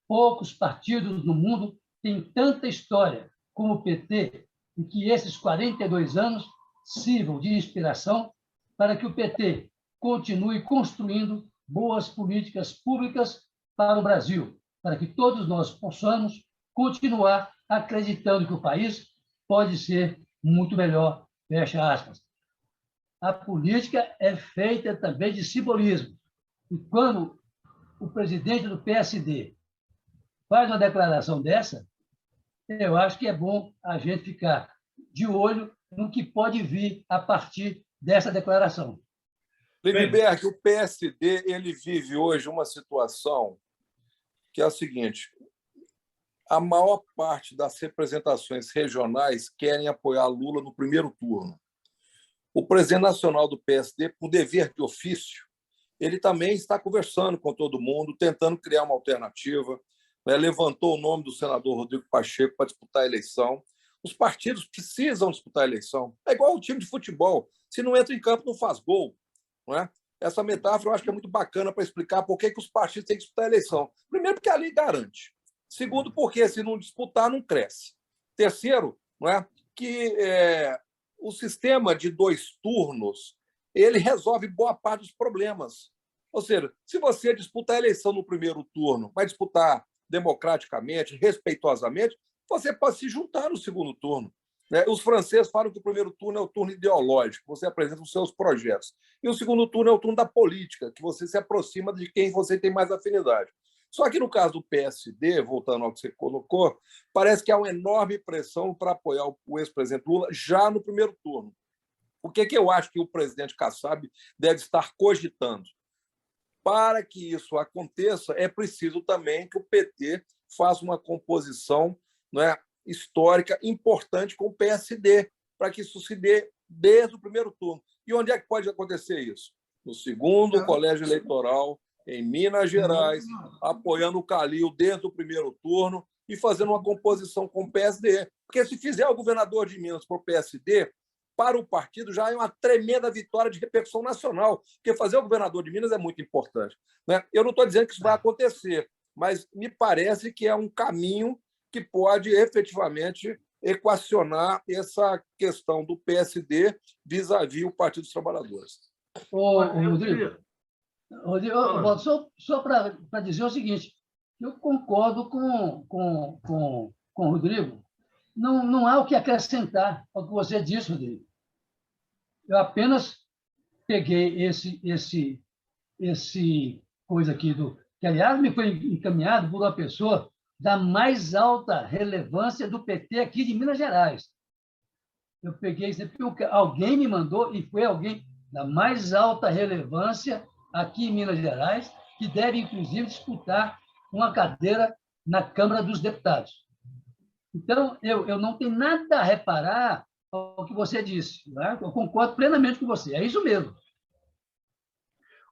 poucos partidos no mundo têm tanta história como o PT e que esses 42 anos sirvam de inspiração para que o PT continue construindo boas políticas públicas para o Brasil, para que todos nós possamos continuar acreditando que o país pode ser muito melhor, fecha aspas. A política é feita também de simbolismo. E quando o presidente do PSD faz uma declaração dessa, eu acho que é bom a gente ficar de olho no que pode vir a partir dessa declaração. Lindbergh, o PSD ele vive hoje uma situação que é a seguinte: a maior parte das representações regionais querem apoiar Lula no primeiro turno. O presidente nacional do PSD, por dever de ofício, ele também está conversando com todo mundo, tentando criar uma alternativa, né? Levantou o nome do senador Rodrigo Pacheco para disputar a eleição. Os partidos precisam disputar a eleição. É igual o time de futebol. Se não entra em campo, não faz gol. Não é? Essa metáfora eu acho que é muito bacana para explicar por que os partidos têm que disputar a eleição. Primeiro, porque a lei garante. Segundo, porque se não disputar, não cresce. Terceiro, não é? Que o sistema de 2 turnos ele resolve boa parte dos problemas. Ou seja, se você disputar a eleição no primeiro turno, vai disputar democraticamente, respeitosamente, você pode se juntar no segundo turno. Os franceses falam que o primeiro turno é o turno ideológico, você apresenta os seus projetos. E o segundo turno é o turno da política, que você se aproxima de quem você tem mais afinidade. Só que no caso do PSD, voltando ao que você colocou, parece que há uma enorme pressão para apoiar o ex-presidente Lula já no primeiro turno. O que eu acho que o presidente Kassab deve estar cogitando? Para que isso aconteça, é preciso também que o PT faça uma composição, histórica importante com o PSD, para que isso se dê desde o primeiro turno. E onde é que pode acontecer isso? No segundo colégio eleitoral, em Minas Gerais, apoiando o Calil desde o primeiro turno e fazendo uma composição com o PSD. Porque se fizer o governador de Minas para o PSD, para o partido já é uma tremenda vitória de repercussão nacional, porque fazer o governador de Minas é muito importante. Eu não estou dizendo que isso vai acontecer, mas me parece que é um caminho que pode efetivamente equacionar essa questão do PSD vis-à-vis o Partido dos Trabalhadores. Rodrigo, só para dizer o seguinte, eu concordo com o Rodrigo. Não há o que acrescentar ao que você disse, Rodrigo. Eu apenas peguei esse coisa aqui, que, aliás, me foi encaminhado por uma pessoa da mais alta relevância do PT aqui de Minas Gerais. Eu peguei isso porque alguém me mandou, e foi alguém da mais alta relevância aqui em Minas Gerais, que deve, inclusive, disputar uma cadeira na Câmara dos Deputados. Então, eu não tenho nada a reparar ao que você disse. Eu concordo plenamente com você. É isso mesmo.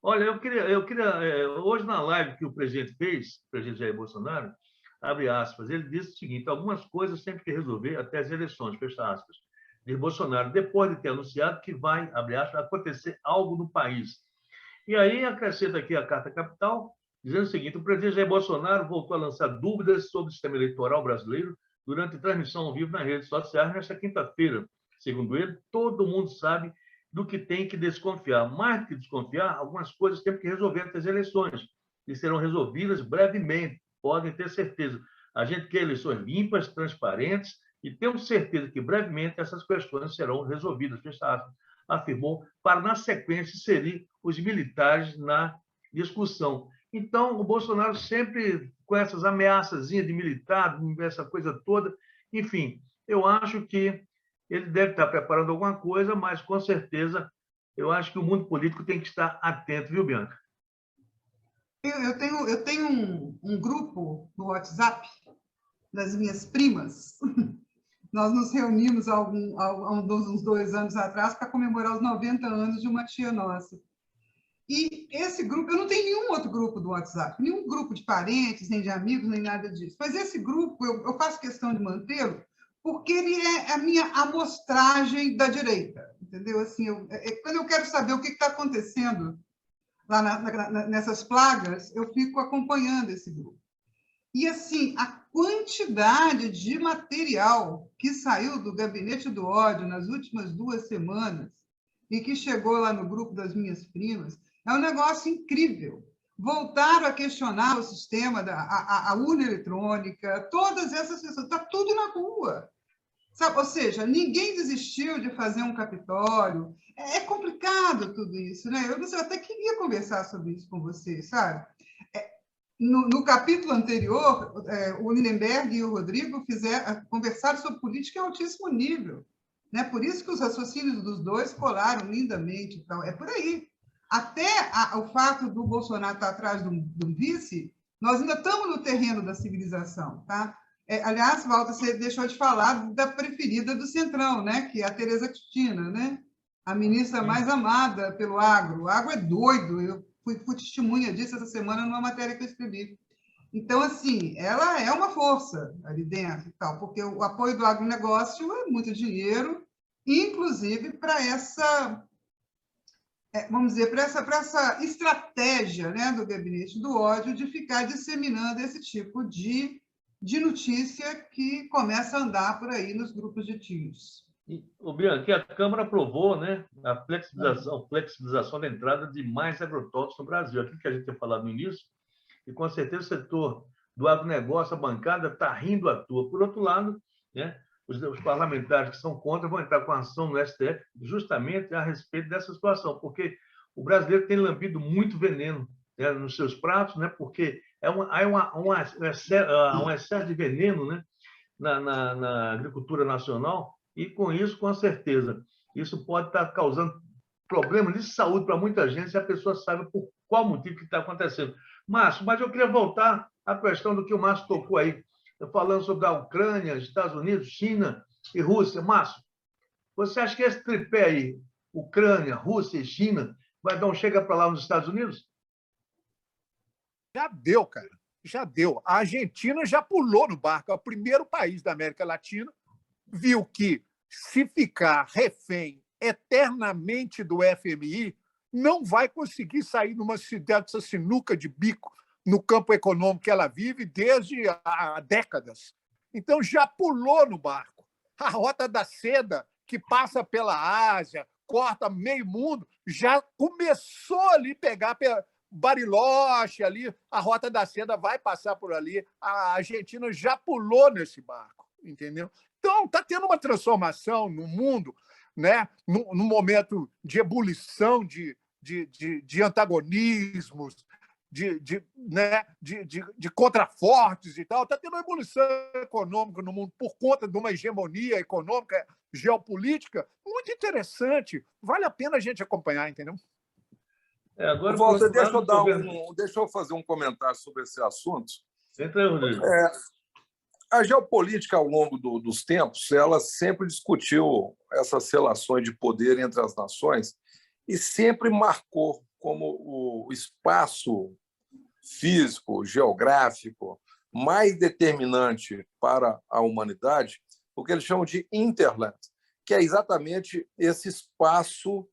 Olha, eu queria hoje na live que o presidente fez, o presidente Jair Bolsonaro, abre aspas, ele disse o seguinte: algumas coisas tem que resolver até as eleições, fecha aspas, de Bolsonaro, depois de ter anunciado que vai, abre aspas, acontecer algo no país. E aí acrescenta aqui a Carta Capital, dizendo o seguinte: o presidente Jair Bolsonaro voltou a lançar dúvidas sobre o sistema eleitoral brasileiro durante transmissão ao vivo nas redes sociais nesta quinta-feira. Segundo ele, todo mundo sabe do que tem que desconfiar. Mais do que desconfiar, algumas coisas tem que resolver até as eleições, e serão resolvidas brevemente, podem ter certeza. A gente quer eleições limpas, transparentes, e temos certeza que brevemente essas questões serão resolvidas, afirmou, para, na sequência, inserir os militares na discussão. Então, o Bolsonaro sempre com essas ameaças de militar, essa coisa toda, enfim, eu acho que ele deve estar preparando alguma coisa, mas, com certeza, eu acho que o mundo político tem que estar atento, viu, Bianca? Eu tenho um grupo no WhatsApp das minhas primas. Nós nos reunimos há uns 2 anos atrás para comemorar os 90 anos de uma tia nossa. E esse grupo, eu não tenho nenhum outro grupo do WhatsApp, nenhum grupo de parentes, nem de amigos, nem nada disso. Mas esse grupo, eu faço questão de mantê-lo, porque ele é a minha amostragem da direita, entendeu? Assim, quando eu quero saber o que está acontecendo lá nessas plagas, eu fico acompanhando esse grupo. E, assim, a quantidade de material que saiu do Gabinete do Ódio nas últimas 2 semanas e que chegou lá no grupo das minhas primas, é um negócio incrível. Voltaram a questionar o sistema, a urna eletrônica, todas essas pessoas, está tudo na rua. Sabe? Ou seja, ninguém desistiu de fazer um Capitólio. É complicado tudo isso, né? Eu até queria conversar sobre isso com vocês, sabe? No capítulo anterior, o Lindenberg e o Rodrigo conversaram sobre política em altíssimo nível. Né? Por isso que os raciocínios dos dois colaram lindamente. Então, é por aí. Até o fato do Bolsonaro estar atrás do vice, nós ainda estamos no terreno da civilização. Tá? Aliás, Walter, você deixou de falar da preferida do Centrão, né? Que é a Tereza Cristina, né? A ministra mais amada pelo agro. O agro é doido. Eu fui testemunha disso essa semana numa matéria que eu escrevi. Então, assim, ela é uma força ali dentro, e tal, porque o apoio do agronegócio é muito dinheiro, inclusive para essa, vamos dizer, para essa estratégia, né, do Gabinete do Ódio de ficar disseminando esse tipo de notícia que começa a andar por aí nos grupos de tios. Bianchi, a Câmara aprovou, né, a flexibilização da entrada de mais agrotóxicos no Brasil. Aquilo que a gente tinha falado no início, e com certeza o setor do agronegócio, a bancada, está rindo à toa. Por outro lado, né, os parlamentares que são contra vão entrar com ação no STF justamente a respeito dessa situação, porque o brasileiro tem lambido muito veneno, né, nos seus pratos, né, porque há um excesso de veneno, né, na agricultura nacional, e com isso, com certeza, isso pode estar causando problemas de saúde para muita gente se a pessoa sabe por qual motivo que está acontecendo. Márcio, mas eu queria voltar à questão do que o Márcio tocou aí, falando sobre a Ucrânia, Estados Unidos, China e Rússia. Márcio, você acha que esse tripé aí, Ucrânia, Rússia e China, vai dar um chega para lá nos Estados Unidos? Já deu, cara. Já deu. A Argentina já pulou no barco. É o primeiro país da América Latina, viu que se ficar refém eternamente do FMI, não vai conseguir sair dessa sinuca de bico no campo econômico que ela vive desde há décadas. Então, já pulou no barco. A Rota da Seda, que passa pela Ásia, corta meio mundo, já começou ali a pegar Bariloche, ali, a Rota da Seda vai passar por ali. A Argentina já pulou nesse barco, entendeu? Então, está tendo uma transformação no mundo, né? Num momento de ebulição de antagonismos, de contrafortes e tal. Está tendo uma ebulição econômica no mundo por conta de uma hegemonia econômica, geopolítica, muito interessante. Vale a pena a gente acompanhar, entendeu? Agora, Walter, deixa eu fazer um comentário sobre esse assunto. Entra aí, Rodrigo. A geopolítica, ao longo dos tempos, ela sempre discutiu essas relações de poder entre as nações e sempre marcou como o espaço físico, geográfico, mais determinante para a humanidade o que eles chamam de hinterland, que é exatamente esse espaço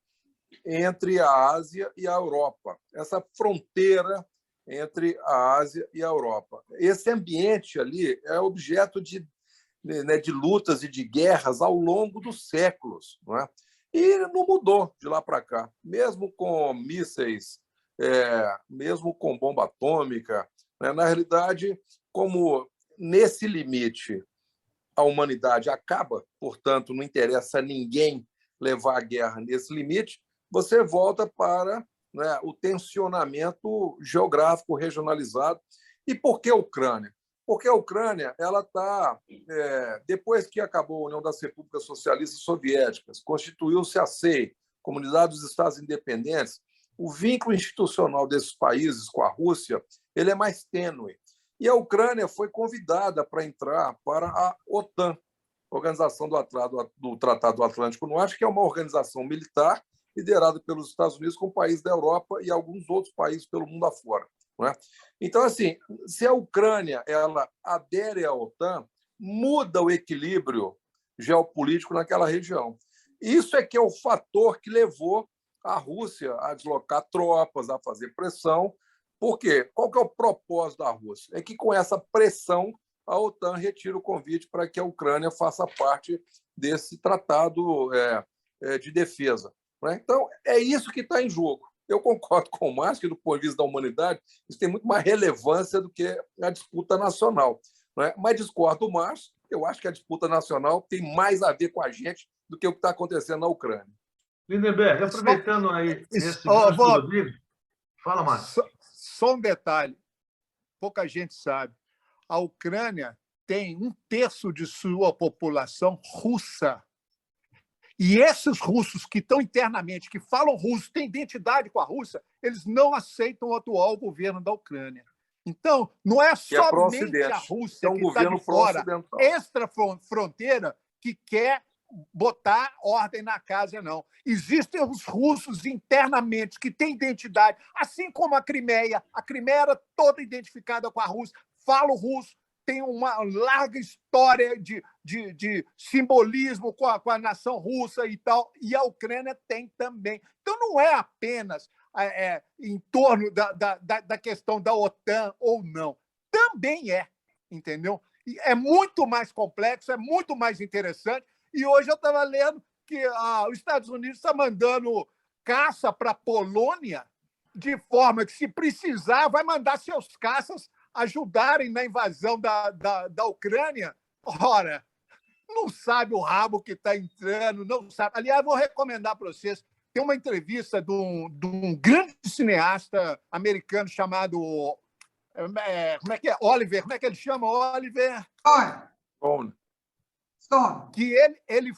entre a Ásia e a Europa, essa fronteira entre a Ásia e a Europa. Esse ambiente ali é objeto de lutas e de guerras ao longo dos séculos, não é? E não mudou de lá para cá, mesmo com mísseis, mesmo com bomba atômica, né? Na realidade, como nesse limite a humanidade acaba, portanto, não interessa a ninguém levar a guerra nesse limite, você volta para, né, o tensionamento geográfico regionalizado. E por que a Ucrânia? Porque a Ucrânia ela está, depois que acabou a União das Repúblicas Socialistas Soviéticas, constituiu-se a CEI, Comunidade dos Estados Independentes, o vínculo institucional desses países com a Rússia ele é mais tênue. E a Ucrânia foi convidada para entrar para a OTAN, Organização do Tratado do Atlântico Norte, que é uma organização militar liderada pelos Estados Unidos com países da Europa e alguns outros países pelo mundo afora. Não é? Então, assim, se a Ucrânia ela adere à OTAN, muda o equilíbrio geopolítico naquela região. Isso é que é o fator que levou a Rússia a deslocar tropas, a fazer pressão. Por quê? Qual que é o propósito da Rússia? É que, com essa pressão, a OTAN retira o convite para que a Ucrânia faça parte desse tratado de defesa. Então, é isso que está em jogo. Eu concordo com o Márcio que, do ponto de vista da humanidade, isso tem muito mais relevância do que a disputa nacional. Mas discordo do Márcio, eu acho que a disputa nacional tem mais a ver com a gente do que o que está acontecendo na Ucrânia. Lindenberg, aproveitando aí esse Rodrigo, fala, Márcio. Só um detalhe, pouca gente sabe. A Ucrânia tem 1/3 de sua população russa. E esses russos que estão internamente, que falam russo, têm identidade com a Rússia, eles não aceitam o atual governo da Ucrânia. Então, não é somente a Rússia que está de fora, extra-fronteira, que quer botar ordem na casa, não. Existem os russos internamente que têm identidade, assim como a Crimeia. A Crimeia era toda identificada com a Rússia, fala o russo, tem uma larga história de simbolismo com a nação russa e tal, e a Ucrânia tem também. Então, não é apenas em torno da questão da OTAN ou não. Também é, entendeu? E é muito mais complexo, é muito mais interessante, E hoje eu estava lendo que os Estados Unidos está mandando caça para a Polônia, de forma que, se precisar, vai mandar seus caças ajudarem na invasão da Ucrânia. Ora, não sabe o rabo que está entrando, não sabe. Aliás, vou recomendar para vocês. Tem uma entrevista de um grande cineasta americano chamado... como é que é? Oliver. Como é que ele chama? Oliver... Stone. Que ele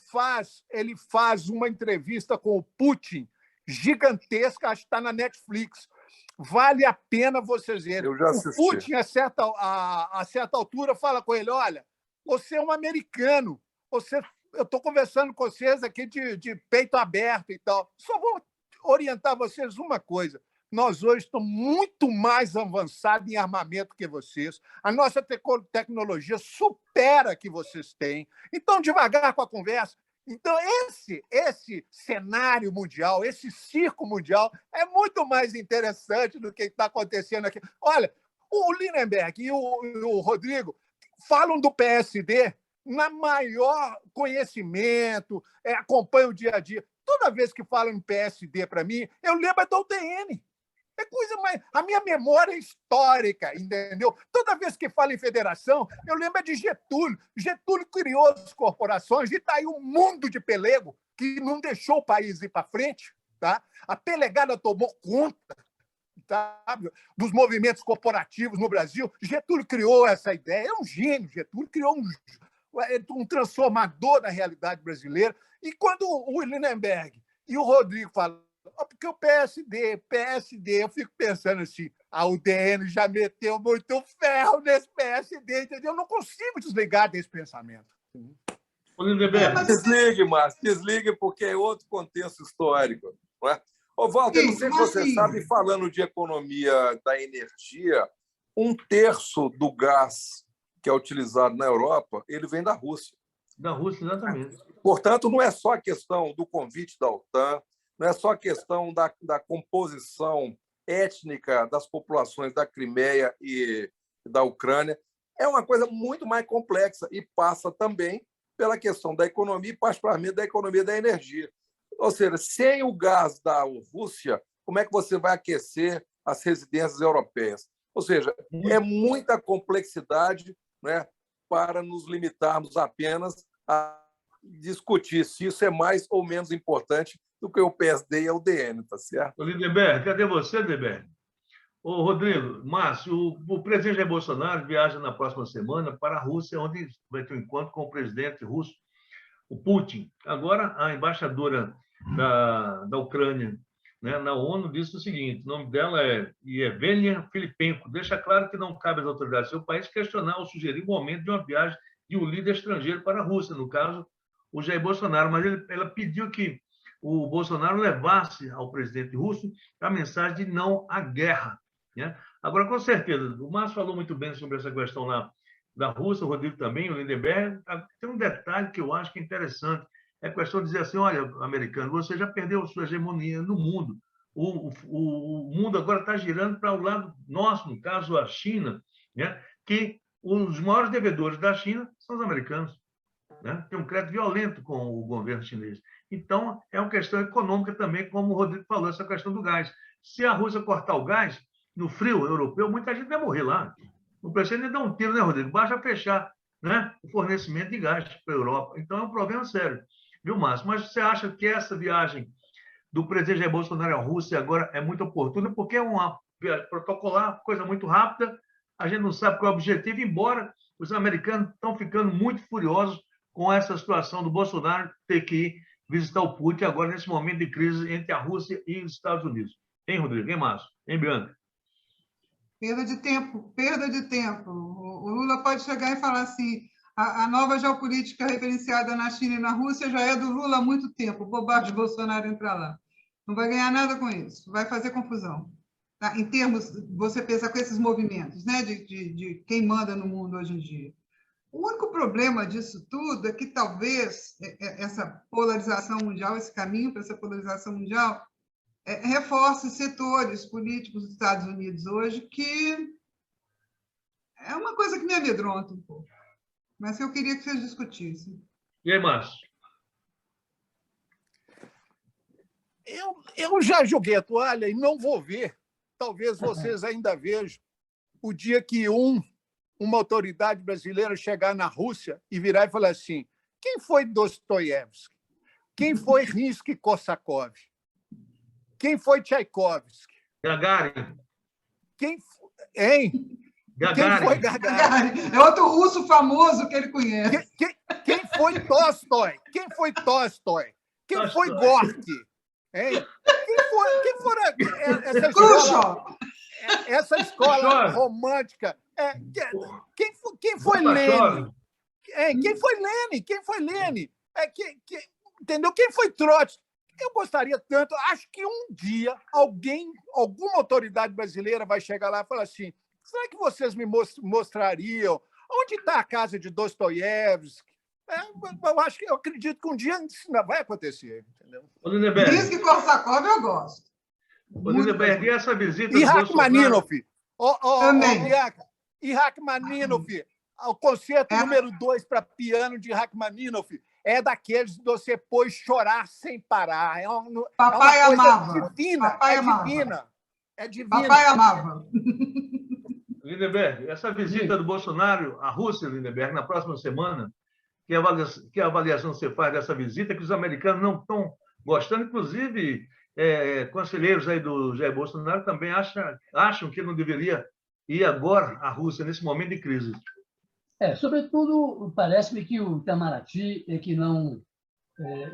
faz uma entrevista com o Putin gigantesca, acho que está na Netflix. Vale a pena vocês verem. Eu já assisti. O Putin, a certa altura, fala com ele: olha, você é um americano, eu estou conversando com vocês aqui de peito aberto e tal. Só vou orientar vocês uma coisa. Nós hoje estamos muito mais avançados em armamento que vocês. A nossa tecnologia supera a que vocês têm. Então, devagar com a conversa. Então, esse cenário mundial, esse circo mundial, é muito mais interessante do que está acontecendo aqui. Olha, o Lindenberg e o Rodrigo falam do PSD na maior conhecimento, acompanham o dia a dia. Toda vez que falam em PSD para mim, eu lembro da UDN. É coisa mais... A minha memória é histórica, entendeu? Toda vez que falo em federação, eu lembro de Getúlio. Getúlio criou as corporações e está aí um mundo de pelego que não deixou o país ir para frente. Tá? A pelegada tomou conta, tá, dos movimentos corporativos no Brasil. Getúlio criou essa ideia. É um gênio. Getúlio criou um transformador da realidade brasileira. E quando o Lindenberg e o Rodrigo falam, porque o PSD, eu fico pensando assim, a UDN já meteu muito ferro nesse PSD, entendeu? Eu não consigo desligar desse pensamento. Desligue, Márcio, desligue, porque é outro contexto histórico. Não é? Ô, Walter, não sei se você sabe, falando de economia da energia, 1/3 do gás que é utilizado na Europa, ele vem da Rússia. Da Rússia, exatamente. Portanto, não é só a questão do convite da OTAN, não é só a questão da composição étnica das populações da Crimeia e da Ucrânia. É uma coisa muito mais complexa e passa também pela questão da economia e, particularmente, da economia da energia. Ou seja, sem o gás da Rússia, como é que você vai aquecer as residências europeias? Ou seja, é muita complexidade, né, para nos limitarmos apenas a discutir se isso é mais ou menos importante do que o PSD e a UDN, tá certo? Ô, Lindenberg, cadê você, Lindenberg? Ô, Rodrigo, Márcio, o presidente Jair Bolsonaro viaja na próxima semana para a Rússia, onde vai ter um encontro com o presidente russo, o Putin. Agora, a embaixadora da Ucrânia, né, na ONU disse o seguinte: o nome dela é Yevgenia Filipenko. Deixa claro que não cabe às autoridades do seu país questionar ou sugerir o momento de uma viagem de um líder estrangeiro para a Rússia, no caso, o Jair Bolsonaro. Mas ela pediu que o Bolsonaro levasse ao presidente russo a mensagem de não à guerra. Né? Agora, com certeza, o Márcio falou muito bem sobre essa questão da Rússia, o Rodrigo também, o Lindenberg. Tem um detalhe que eu acho que é interessante, é a questão de dizer assim: olha, americano, você já perdeu sua hegemonia no mundo. O mundo agora está girando para o lado nosso, no caso, a China, né? Que os maiores devedores da China são os americanos. Né? Tem um crédito violento com o governo chinês. Então, é uma questão econômica também, como o Rodrigo falou, essa questão do gás. Se a Rússia cortar o gás, no frio europeu, muita gente vai morrer lá. Não precisa nem dar um tiro, né, Rodrigo? Basta fechar, né, o fornecimento de gás para a Europa. Então, é um problema sério. Viu, Márcio? Mas você acha que essa viagem do presidente Jair Bolsonaro à Rússia agora é muito oportuna, porque é uma viagem protocolar, coisa muito rápida, a gente não sabe qual é o objetivo, embora os americanos estão ficando muito furiosos com essa situação do Bolsonaro ter que ir visitar o Putin agora, nesse momento de crise entre a Rússia e os Estados Unidos. Hein, Rodrigo? Hein, Márcio? Hein, Bianca? Perda de tempo, perda de tempo. O Lula pode chegar e falar assim: a nova geopolítica referenciada na China e na Rússia já é do Lula há muito tempo, bobagem Bolsonaro entrar lá. Não vai ganhar nada com isso, vai fazer confusão. Tá? Em termos, você pensa com esses movimentos, né, de quem manda no mundo hoje em dia. O único problema disso tudo é que talvez essa polarização mundial, esse caminho para essa polarização mundial, reforce setores políticos dos Estados Unidos hoje, que é uma coisa que me amedronta um pouco. Mas eu queria que vocês discutissem. E aí, Márcio? Eu já joguei a toalha e não vou ver. Talvez vocês ainda vejam o dia que uma autoridade brasileira chegar na Rússia e virar e falar assim: quem foi Dostoiévski? Quem foi Rimsky-Korsakov? Quem foi Tchaikovsky? Gagarin. Hein? Quem foi Gagarin? É outro russo famoso que ele conhece. Quem foi Tolstói? Quem foi Tolstói? Quem foi Gorky? Hein? Quem foram essa escola romântica? Quem foi Lenin? Quem foi Lenin? Quem foi Lenin? Entendeu? Quem foi Trotsky? Eu gostaria tanto, acho que um dia alguma autoridade brasileira vai chegar lá e falar assim: será que vocês me mostrariam onde está a casa de Dostoiévski? Eu acredito que um dia isso ainda vai acontecer, entendeu? Diz que Korsakov eu gosto. O Lindeberg, e essa visita E Rachmaninoff. Também. E Rachmaninoff. O concerto número 2 para piano de Rachmaninoff é daqueles que você pôs chorar sem parar. Papai é uma amava. coisa divina. Papai amava. Divina. É divina. Papai amava. Lindeberg, essa visita do Bolsonaro à Rússia, Lindeberg, na próxima semana, que avaliação você faz dessa visita, que os americanos não estão gostando, inclusive conselheiros aí do Jair Bolsonaro também acham que não deveria ir agora à Rússia, nesse momento de crise. Sobretudo, parece-me que o Itamaraty é que não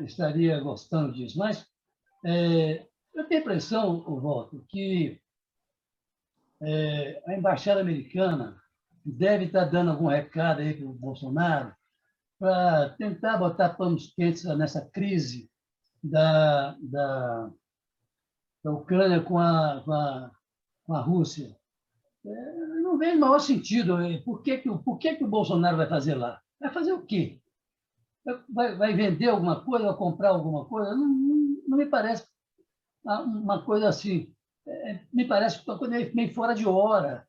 estaria gostando disso, mas eu tenho a impressão, Walter, que a embaixada americana deve estar dando algum recado aí para o Bolsonaro para tentar botar panos quentes nessa crise da Ucrânia com a Rússia. Eu não vejo o maior sentido. Por que o Bolsonaro vai fazer lá? Vai fazer o quê? Vai vender alguma coisa? Vai comprar alguma coisa? Não me parece uma coisa assim. Me parece uma coisa meio fora de hora.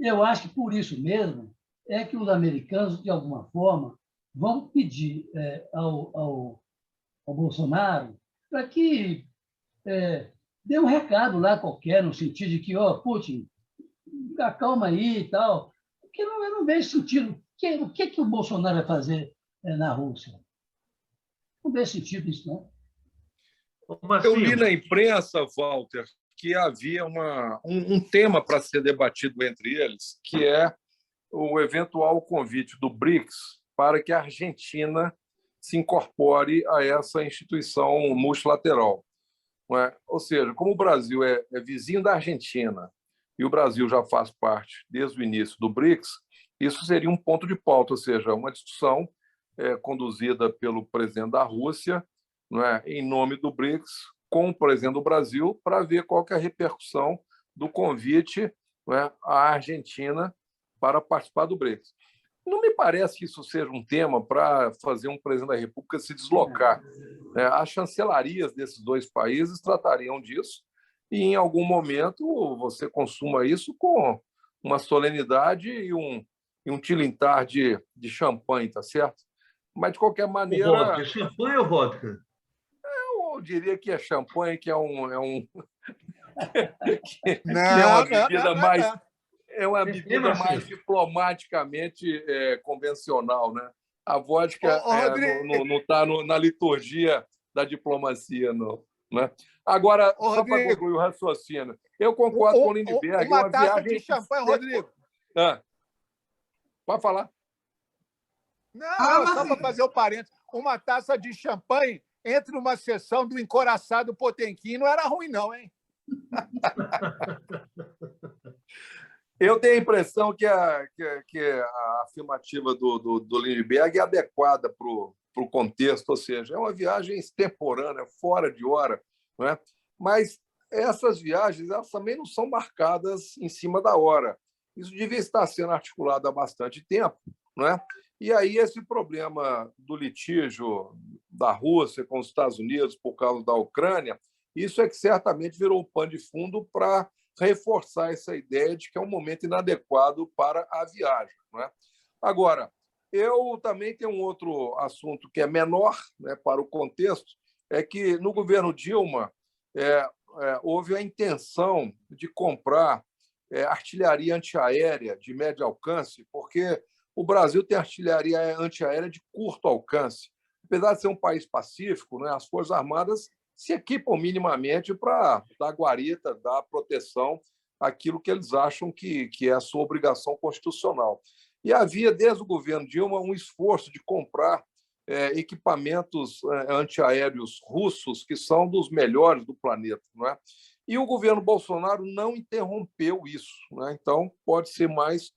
Eu acho que por isso mesmo é que os americanos, de alguma forma, vão pedir ao Bolsonaro para que dê um recado lá qualquer, no sentido de que, Putin, acalma aí e tal, porque eu não vejo sentido. O que o Bolsonaro vai fazer na Rússia? Não vejo sentido isso, não. Eu li na imprensa, Walter, que havia um tema para ser debatido entre eles, que é o eventual convite do BRICS para que a Argentina se incorpore a essa instituição multilateral. Não é? Ou seja, como o Brasil é vizinho da Argentina e o Brasil já faz parte desde o início do BRICS, isso seria um ponto de pauta, ou seja, uma discussão conduzida pelo presidente da Rússia, não é, em nome do BRICS, com o presidente do Brasil, para ver qual que é a repercussão do convite, não é, à Argentina para participar do BRICS. Não me parece que isso seja um tema para fazer um presidente da República se deslocar. As chancelarias desses dois países tratariam disso e, em algum momento, você consuma isso com uma solenidade e um tilintar de champanhe, tá certo? Mas, de qualquer maneira... Vodka, champanhe ou vodka? Eu diria que é champanhe, que é uma bebida mais... É uma bebida mais diplomaticamente convencional, né? A vodka não está na liturgia da diplomacia, não. Né? Agora, só para concluir o raciocínio, eu concordo com o Lindeberg. Uma taça de champanhe, Rodrigo. Pode falar. Não, só para fazer o parênteses. Uma taça de champanhe entre uma sessão do encoraçado Potemkin não era ruim, não, hein? Eu tenho a impressão que a afirmativa do Lindbergh é adequada para o contexto, ou seja, é uma viagem extemporânea, fora de hora, não é? Mas essas viagens elas também não são marcadas em cima da hora. Isso devia estar sendo articulado há bastante tempo, não é? E aí esse problema do litígio da Rússia com os Estados Unidos por causa da Ucrânia, isso é que certamente virou um pano de fundo para reforçar essa ideia de que é um momento inadequado para a viagem. Não é? Agora, eu também tenho um outro assunto que é menor, né, para o contexto, é que no governo Dilma houve a intenção de comprar artilharia antiaérea de médio alcance, porque o Brasil tem artilharia antiaérea de curto alcance. Apesar de ser um país pacífico, né, as Forças Armadas se equipam minimamente para dar guarita, dar proteção àquilo que eles acham que é a sua obrigação constitucional. E havia, desde o governo Dilma, um esforço de comprar equipamentos antiaéreos russos, que são dos melhores do planeta. Não é? E o governo Bolsonaro não interrompeu isso. Né? Então, pode ser mais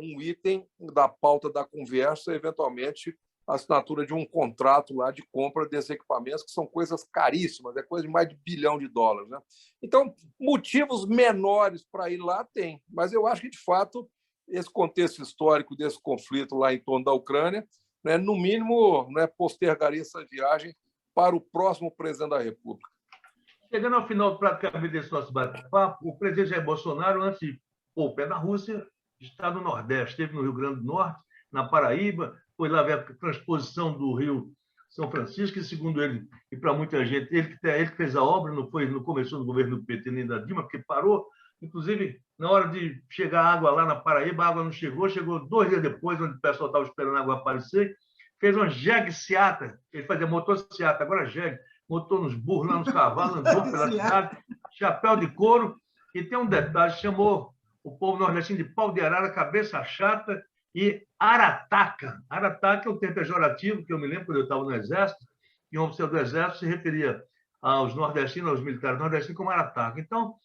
um item da pauta da conversa, eventualmente, a assinatura de um contrato lá de compra desses equipamentos, que são coisas caríssimas, é coisa de mais de $1 bilhão. Né? Então, motivos menores para ir lá tem, mas eu acho que, de fato, esse contexto histórico desse conflito lá em torno da Ucrânia, né, no mínimo, né, postergaria essa viagem para o próximo presidente da República. Chegando ao final praticamente desse nosso bate-papo, o presidente Jair Bolsonaro, antes de pôr o pé na Rússia, está no Nordeste, esteve no Rio Grande do Norte, na Paraíba, foi lá ver a transposição do Rio São Francisco, e segundo ele, e para muita gente, ele que fez a obra, não começou no governo do PT nem da Dilma, porque parou. Inclusive, na hora de chegar a água lá na Paraíba, a água não chegou 2 dias depois, onde o pessoal estava esperando a água aparecer, fez uma jegue-seata, ele fazia motor-seata, agora jegue, motor nos burros, lá nos cavalos, andou pela cidade, chapéu de couro, e tem um detalhe, chamou o povo nordestino de pau de arara, cabeça chata e arataca. Arataca é um termo pejorativo, que eu me lembro quando eu estava no Exército, e um oficial do Exército se referia aos nordestinos, aos militares nordestinos, como arataca. Então,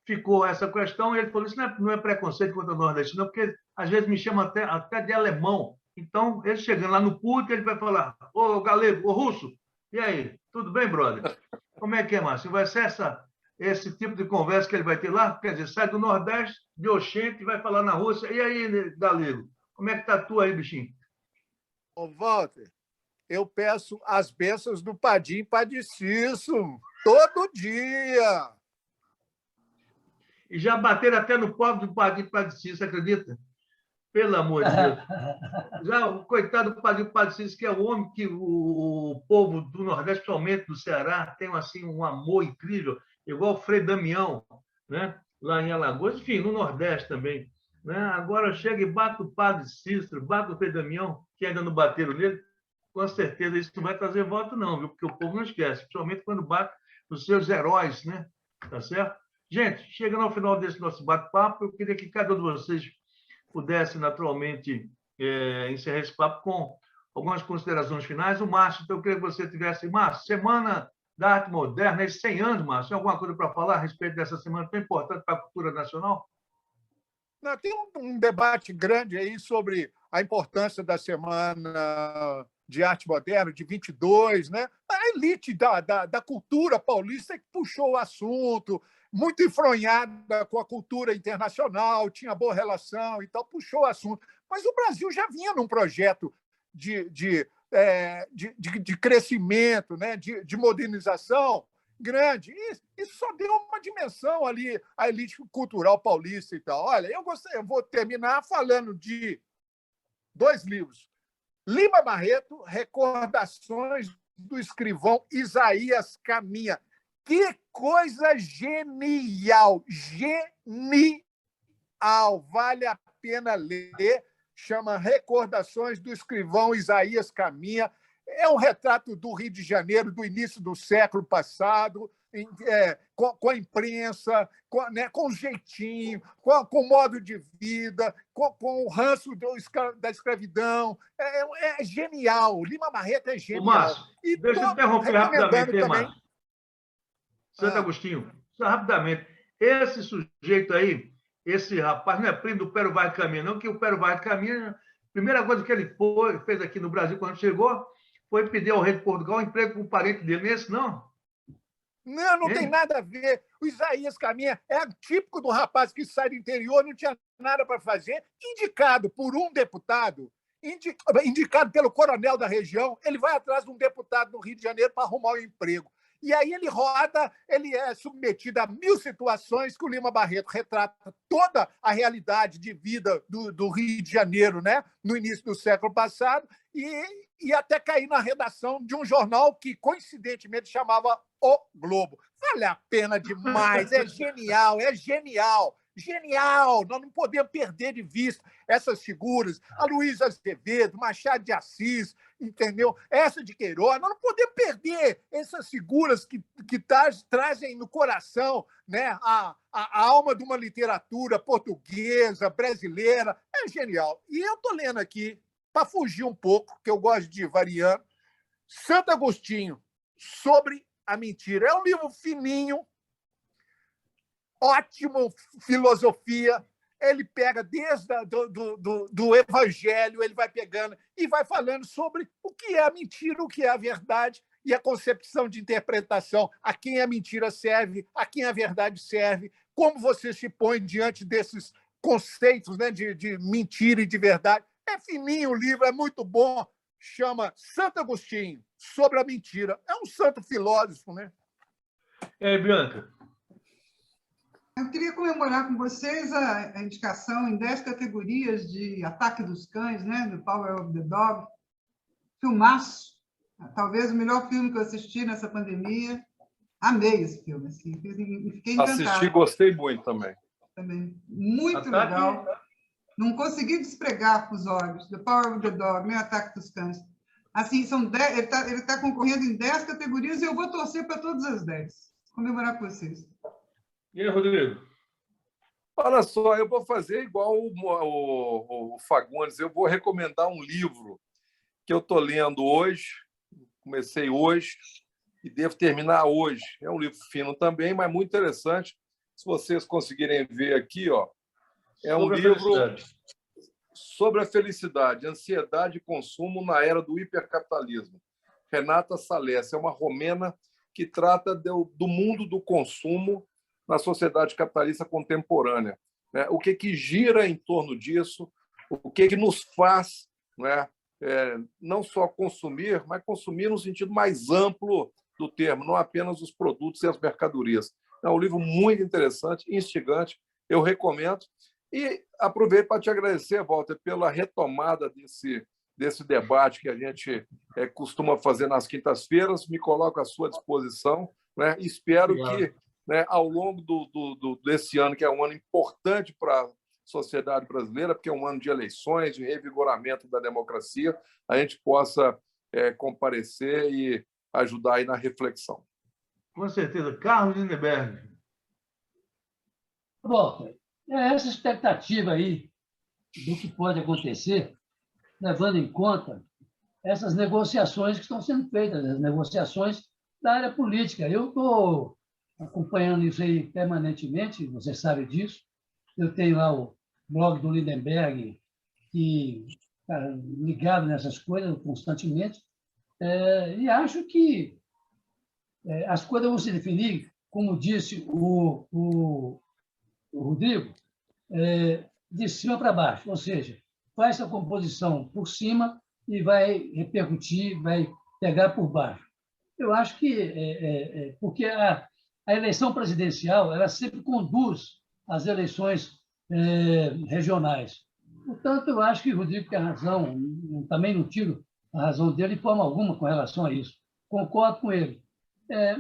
ficou essa questão, e ele falou, isso não é preconceito contra o nordestino, porque às vezes me chamam até de alemão. Então, ele chegando lá no púlpito, ele vai falar, ô galego, ô russo, e aí, tudo bem, brother? Como é que é, Márcio? Vai ser esse tipo de conversa que ele vai ter lá? Quer dizer, sai do Nordeste, de Oxente, e vai falar na Rússia. E aí, galego, como é que tá tu aí, bichinho? Ô, Walter, eu peço as bênçãos do Padim Padiciço todo dia. E já bateram até no pobre do Padim Padiciço, acredita? Pelo amor de Deus. Já o coitado do Padim Padiciço, que é o homem que o povo do Nordeste, principalmente do Ceará, tem assim, um amor incrível, igual o Frei Damião, né? Lá em Alagoas, enfim, no Nordeste também. Né? Agora chega e bate o Padre Cícero, bate o Frei Damião, que ainda não bateram nele, com certeza isso não vai trazer voto, não, viu? Porque o povo não esquece, principalmente quando bate os seus heróis, né? Tá certo? Gente, chegando ao final desse nosso bate-papo, eu queria que cada um de vocês pudesse, naturalmente, encerrar esse papo com algumas considerações finais. O Márcio, então, eu queria que você tivesse... Márcio, Semana da Arte Moderna, esses 100 anos, Márcio, tem alguma coisa para falar a respeito dessa semana tão importante para a cultura nacional? Não, tem um debate grande aí sobre a importância da Semana de Arte Moderna, de 22, né? A elite da cultura paulista que puxou o assunto, muito enfronhada com a cultura internacional, tinha boa relação e tal, puxou o assunto. Mas o Brasil já vinha num projeto de crescimento, né? de modernização grande. E só deu uma dimensão ali à elite cultural paulista e tal. Olha, eu vou terminar falando de 2 livros. Lima Barreto, Recordações do Escrivão Isaías Caminha. Que coisa genial! Genial! Vale a pena ler. Chama Recordações do Escrivão Isaías Caminha. É um retrato do Rio de Janeiro do início do século passado, com a imprensa, com o jeitinho, com o modo de vida, com o ranço da escravidão. É genial. Lima Barreto é genial. Márcio, deixa eu interromper rapidamente, também. Márcio. Santo Agostinho, só rapidamente. Esse sujeito aí, esse rapaz, não é primo do Pero Vaz de Caminha, não, que o Pero Vaz de Caminha, a primeira coisa que ele fez aqui no Brasil quando chegou foi pedir ao rei de Portugal um emprego com um parente dele. Não é esse, não? Não tem nada a ver. O Isaías Caminha é típico do rapaz que sai do interior, não tinha nada para fazer, indicado por um deputado, indicado pelo coronel da região, ele vai atrás de um deputado no Rio de Janeiro para arrumar um emprego. E aí ele roda, ele é submetido a 1000 situações que o Lima Barreto retrata toda a realidade de vida do Rio de Janeiro, né? No início do século passado, e e até cair na redação de um jornal que, coincidentemente, chamava O Globo. Vale a pena demais, é genial, é genial. Genial! Nós não podemos perder de vista essas figuras, a Luísa Azevedo, Machado de Assis, entendeu? Essa de Queiroz, nós não podemos perder essas figuras que trazem no coração, né, a alma de uma literatura portuguesa, brasileira. É genial. E eu estou lendo aqui, para fugir um pouco, que eu gosto de variando, Santo Agostinho, Sobre a Mentira. É um livro fininho, ótimo filosofia. Ele pega desde do Evangelho, ele vai pegando e vai falando sobre o que é a mentira, o que é a verdade e a concepção de interpretação, a quem a mentira serve, a quem a verdade serve, como você se põe diante desses conceitos, né, de mentira e de verdade. É fininho o livro, é muito bom. Chama Santo Agostinho, Sobre a Mentira. É um santo filósofo, né? E aí, Bianca? Eu queria comemorar com vocês a indicação em 10 categorias de Ataque dos Cães, né? do Power of the Dog. Filmaço. Talvez o melhor filme que eu assisti nessa pandemia. Amei esse filme. Assim. Fiquei encantada. Assisti, gostei muito também. Muito legal. Não consegui despregar com os olhos. The Power of the Dog, né? Ataque dos Cães. Assim, são 10, ele tá concorrendo em 10 categorias e eu vou torcer para todas as 10. Comemorar com vocês. E aí, Rodrigo? Olha só, eu vou fazer igual o Fagundes, eu vou recomendar um livro que eu estou lendo hoje, comecei hoje e devo terminar hoje. É um livro fino também, mas muito interessante. Se vocês conseguirem ver aqui, ó, é um livro sobre a felicidade, ansiedade e consumo na era do hipercapitalismo. Renata Salles é uma romena que trata do mundo do consumo na sociedade capitalista contemporânea, né? O que gira em torno disso, o que nos faz, né, não só consumir, mas consumir no sentido mais amplo do termo, não apenas os produtos e as mercadorias. É um livro muito interessante, instigante, eu recomendo. E aproveito para te agradecer, Walter, pela retomada desse debate que a gente costuma fazer nas quintas-feiras. Me coloco à sua disposição, né? Espero que, né, ao longo desse ano, que é um ano importante para a sociedade brasileira, porque é um ano de eleições, de revigoramento da democracia, a gente possa comparecer e ajudar aí na reflexão. Com certeza. Carlos Lindenberg. Bom, essa expectativa aí do que pode acontecer, levando em conta essas negociações que estão sendo feitas, as negociações da área política. Eu estou acompanhando isso aí permanentemente, você sabe disso. Eu tenho lá o blog do Lindenberg, que está ligado nessas coisas constantemente, e acho que as coisas vão se definir, como disse o Rodrigo, de cima para baixo, ou seja, faz a composição por cima e vai repercutir, vai pegar por baixo. Eu acho que porque a eleição presidencial ela sempre conduz às eleições regionais. Portanto, eu acho que o Rodrigo tem razão, também não tiro a razão dele de forma alguma com relação a isso. Concordo com ele.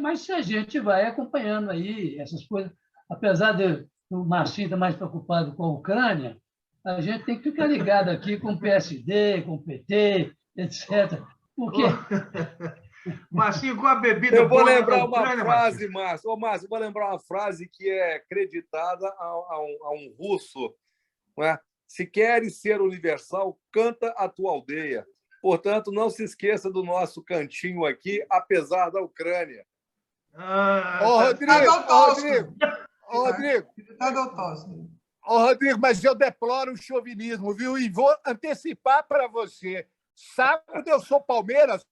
Mas se a gente vai acompanhando aí essas coisas, apesar de o Marcinho estar mais preocupado com a Ucrânia, a gente tem que ficar ligado aqui com o PSD, com o PT, etc. Porque... Marcinho, com a bebida... Eu vou lembrar uma frase, Márcio. Ô, Márcio, eu vou lembrar uma frase que é acreditada a um russo, não é? Se queres ser universal, canta a tua aldeia. Portanto, não se esqueça do nosso cantinho aqui, apesar da Ucrânia. Rodrigo, mas eu deploro o chauvinismo, viu? E vou antecipar para você. Sábado eu sou Palmeiras,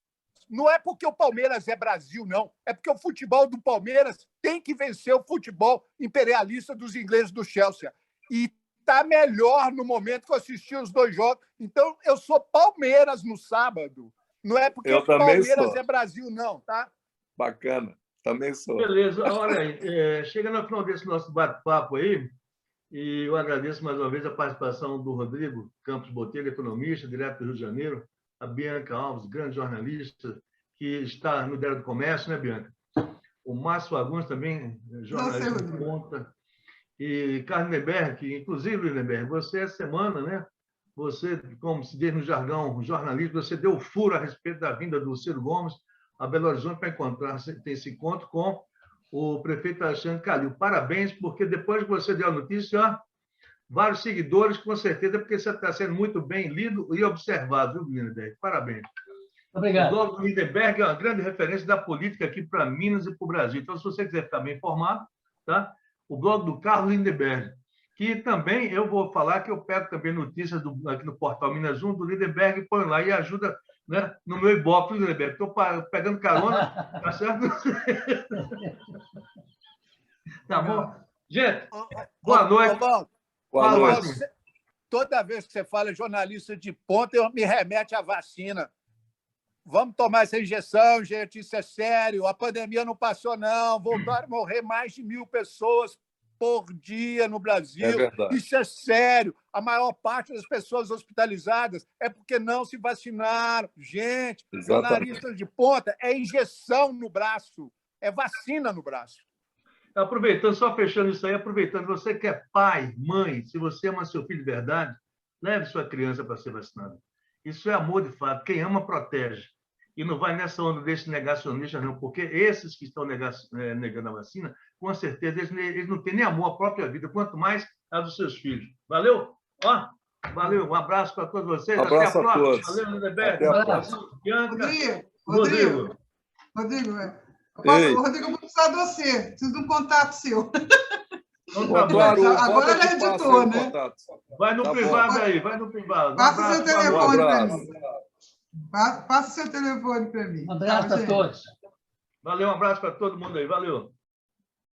não é porque o Palmeiras é Brasil, não. É porque o futebol do Palmeiras tem que vencer o futebol imperialista dos ingleses do Chelsea. E está melhor no momento que eu assisti os 2 jogos. Então, eu sou Palmeiras no sábado. Não é porque o Palmeiras é Brasil, não, tá? Bacana. Também sou. Beleza. Olha aí, chega no final desse nosso bate-papo aí, e eu agradeço mais uma vez a participação do Rodrigo Campos Botelho, economista, direto do Rio de Janeiro. a Bianca Alves, grande jornalista, que está no Diário do Comércio, né, Bianca? O Márcio Fagundes também, jornalista de ponta. E Carlos Lindenberg, que, inclusive, Lindenberg, você, essa semana, né? Você, como se diz no jargão jornalístico, você deu furo a respeito da vinda do Ciro Gomes a Belo Horizonte para ter esse encontro com o prefeito Alexandre Calil. Parabéns, porque depois que você deu a notícia, ó, vários seguidores, com certeza, porque você está sendo muito bem lido e observado, viu, Lindenberg? Parabéns. Obrigado. O blog do Lindenberg é uma grande referência da política aqui para Minas e para o Brasil. Então, se você quiser ficar bem informado, tá? O blog do Carlos Lindenberg, que também eu vou falar que eu pego também notícias aqui no portal Minas 1 do Lindenberg e põe lá e ajuda, né, no meu Ibope, Lindenberg. Estou pegando carona, tá certo? Tá bom? Gente, boa noite. Boa noite. Toda vez que você fala jornalista de ponta, eu me remete à vacina. Vamos tomar essa injeção, gente, isso é sério. A pandemia não passou, não. Voltaram a morrer mais de 1.000 pessoas por dia no Brasil. É verdade. Isso é sério. A maior parte das pessoas hospitalizadas é porque não se vacinaram. Gente, jornalistas de ponta é injeção no braço, é vacina no braço. Aproveitando, só fechando isso aí, aproveitando, você que é pai, mãe, se você ama seu filho de verdade, leve sua criança para ser vacinada. Isso é amor de fato. Quem ama, protege. E não vai nessa onda desse negacionista, não, porque esses que estão negando a vacina, com certeza, eles não têm nem amor à própria vida, quanto mais a dos seus filhos. Valeu? Ó, valeu, um abraço para todos vocês. Um abraço até a todos. próxima. Valeu, Lindenberg. Até a próxima. Bianca. Rodrigo, eu vou precisar de você. Preciso de um contato seu. Então, tá bom. Agora ele é editor, né? Vai no privado aí, vai no privado. Passa seu telefone para mim. Passa seu telefone para mim. Um abraço a todos. Valeu, um abraço para todo mundo aí. Valeu.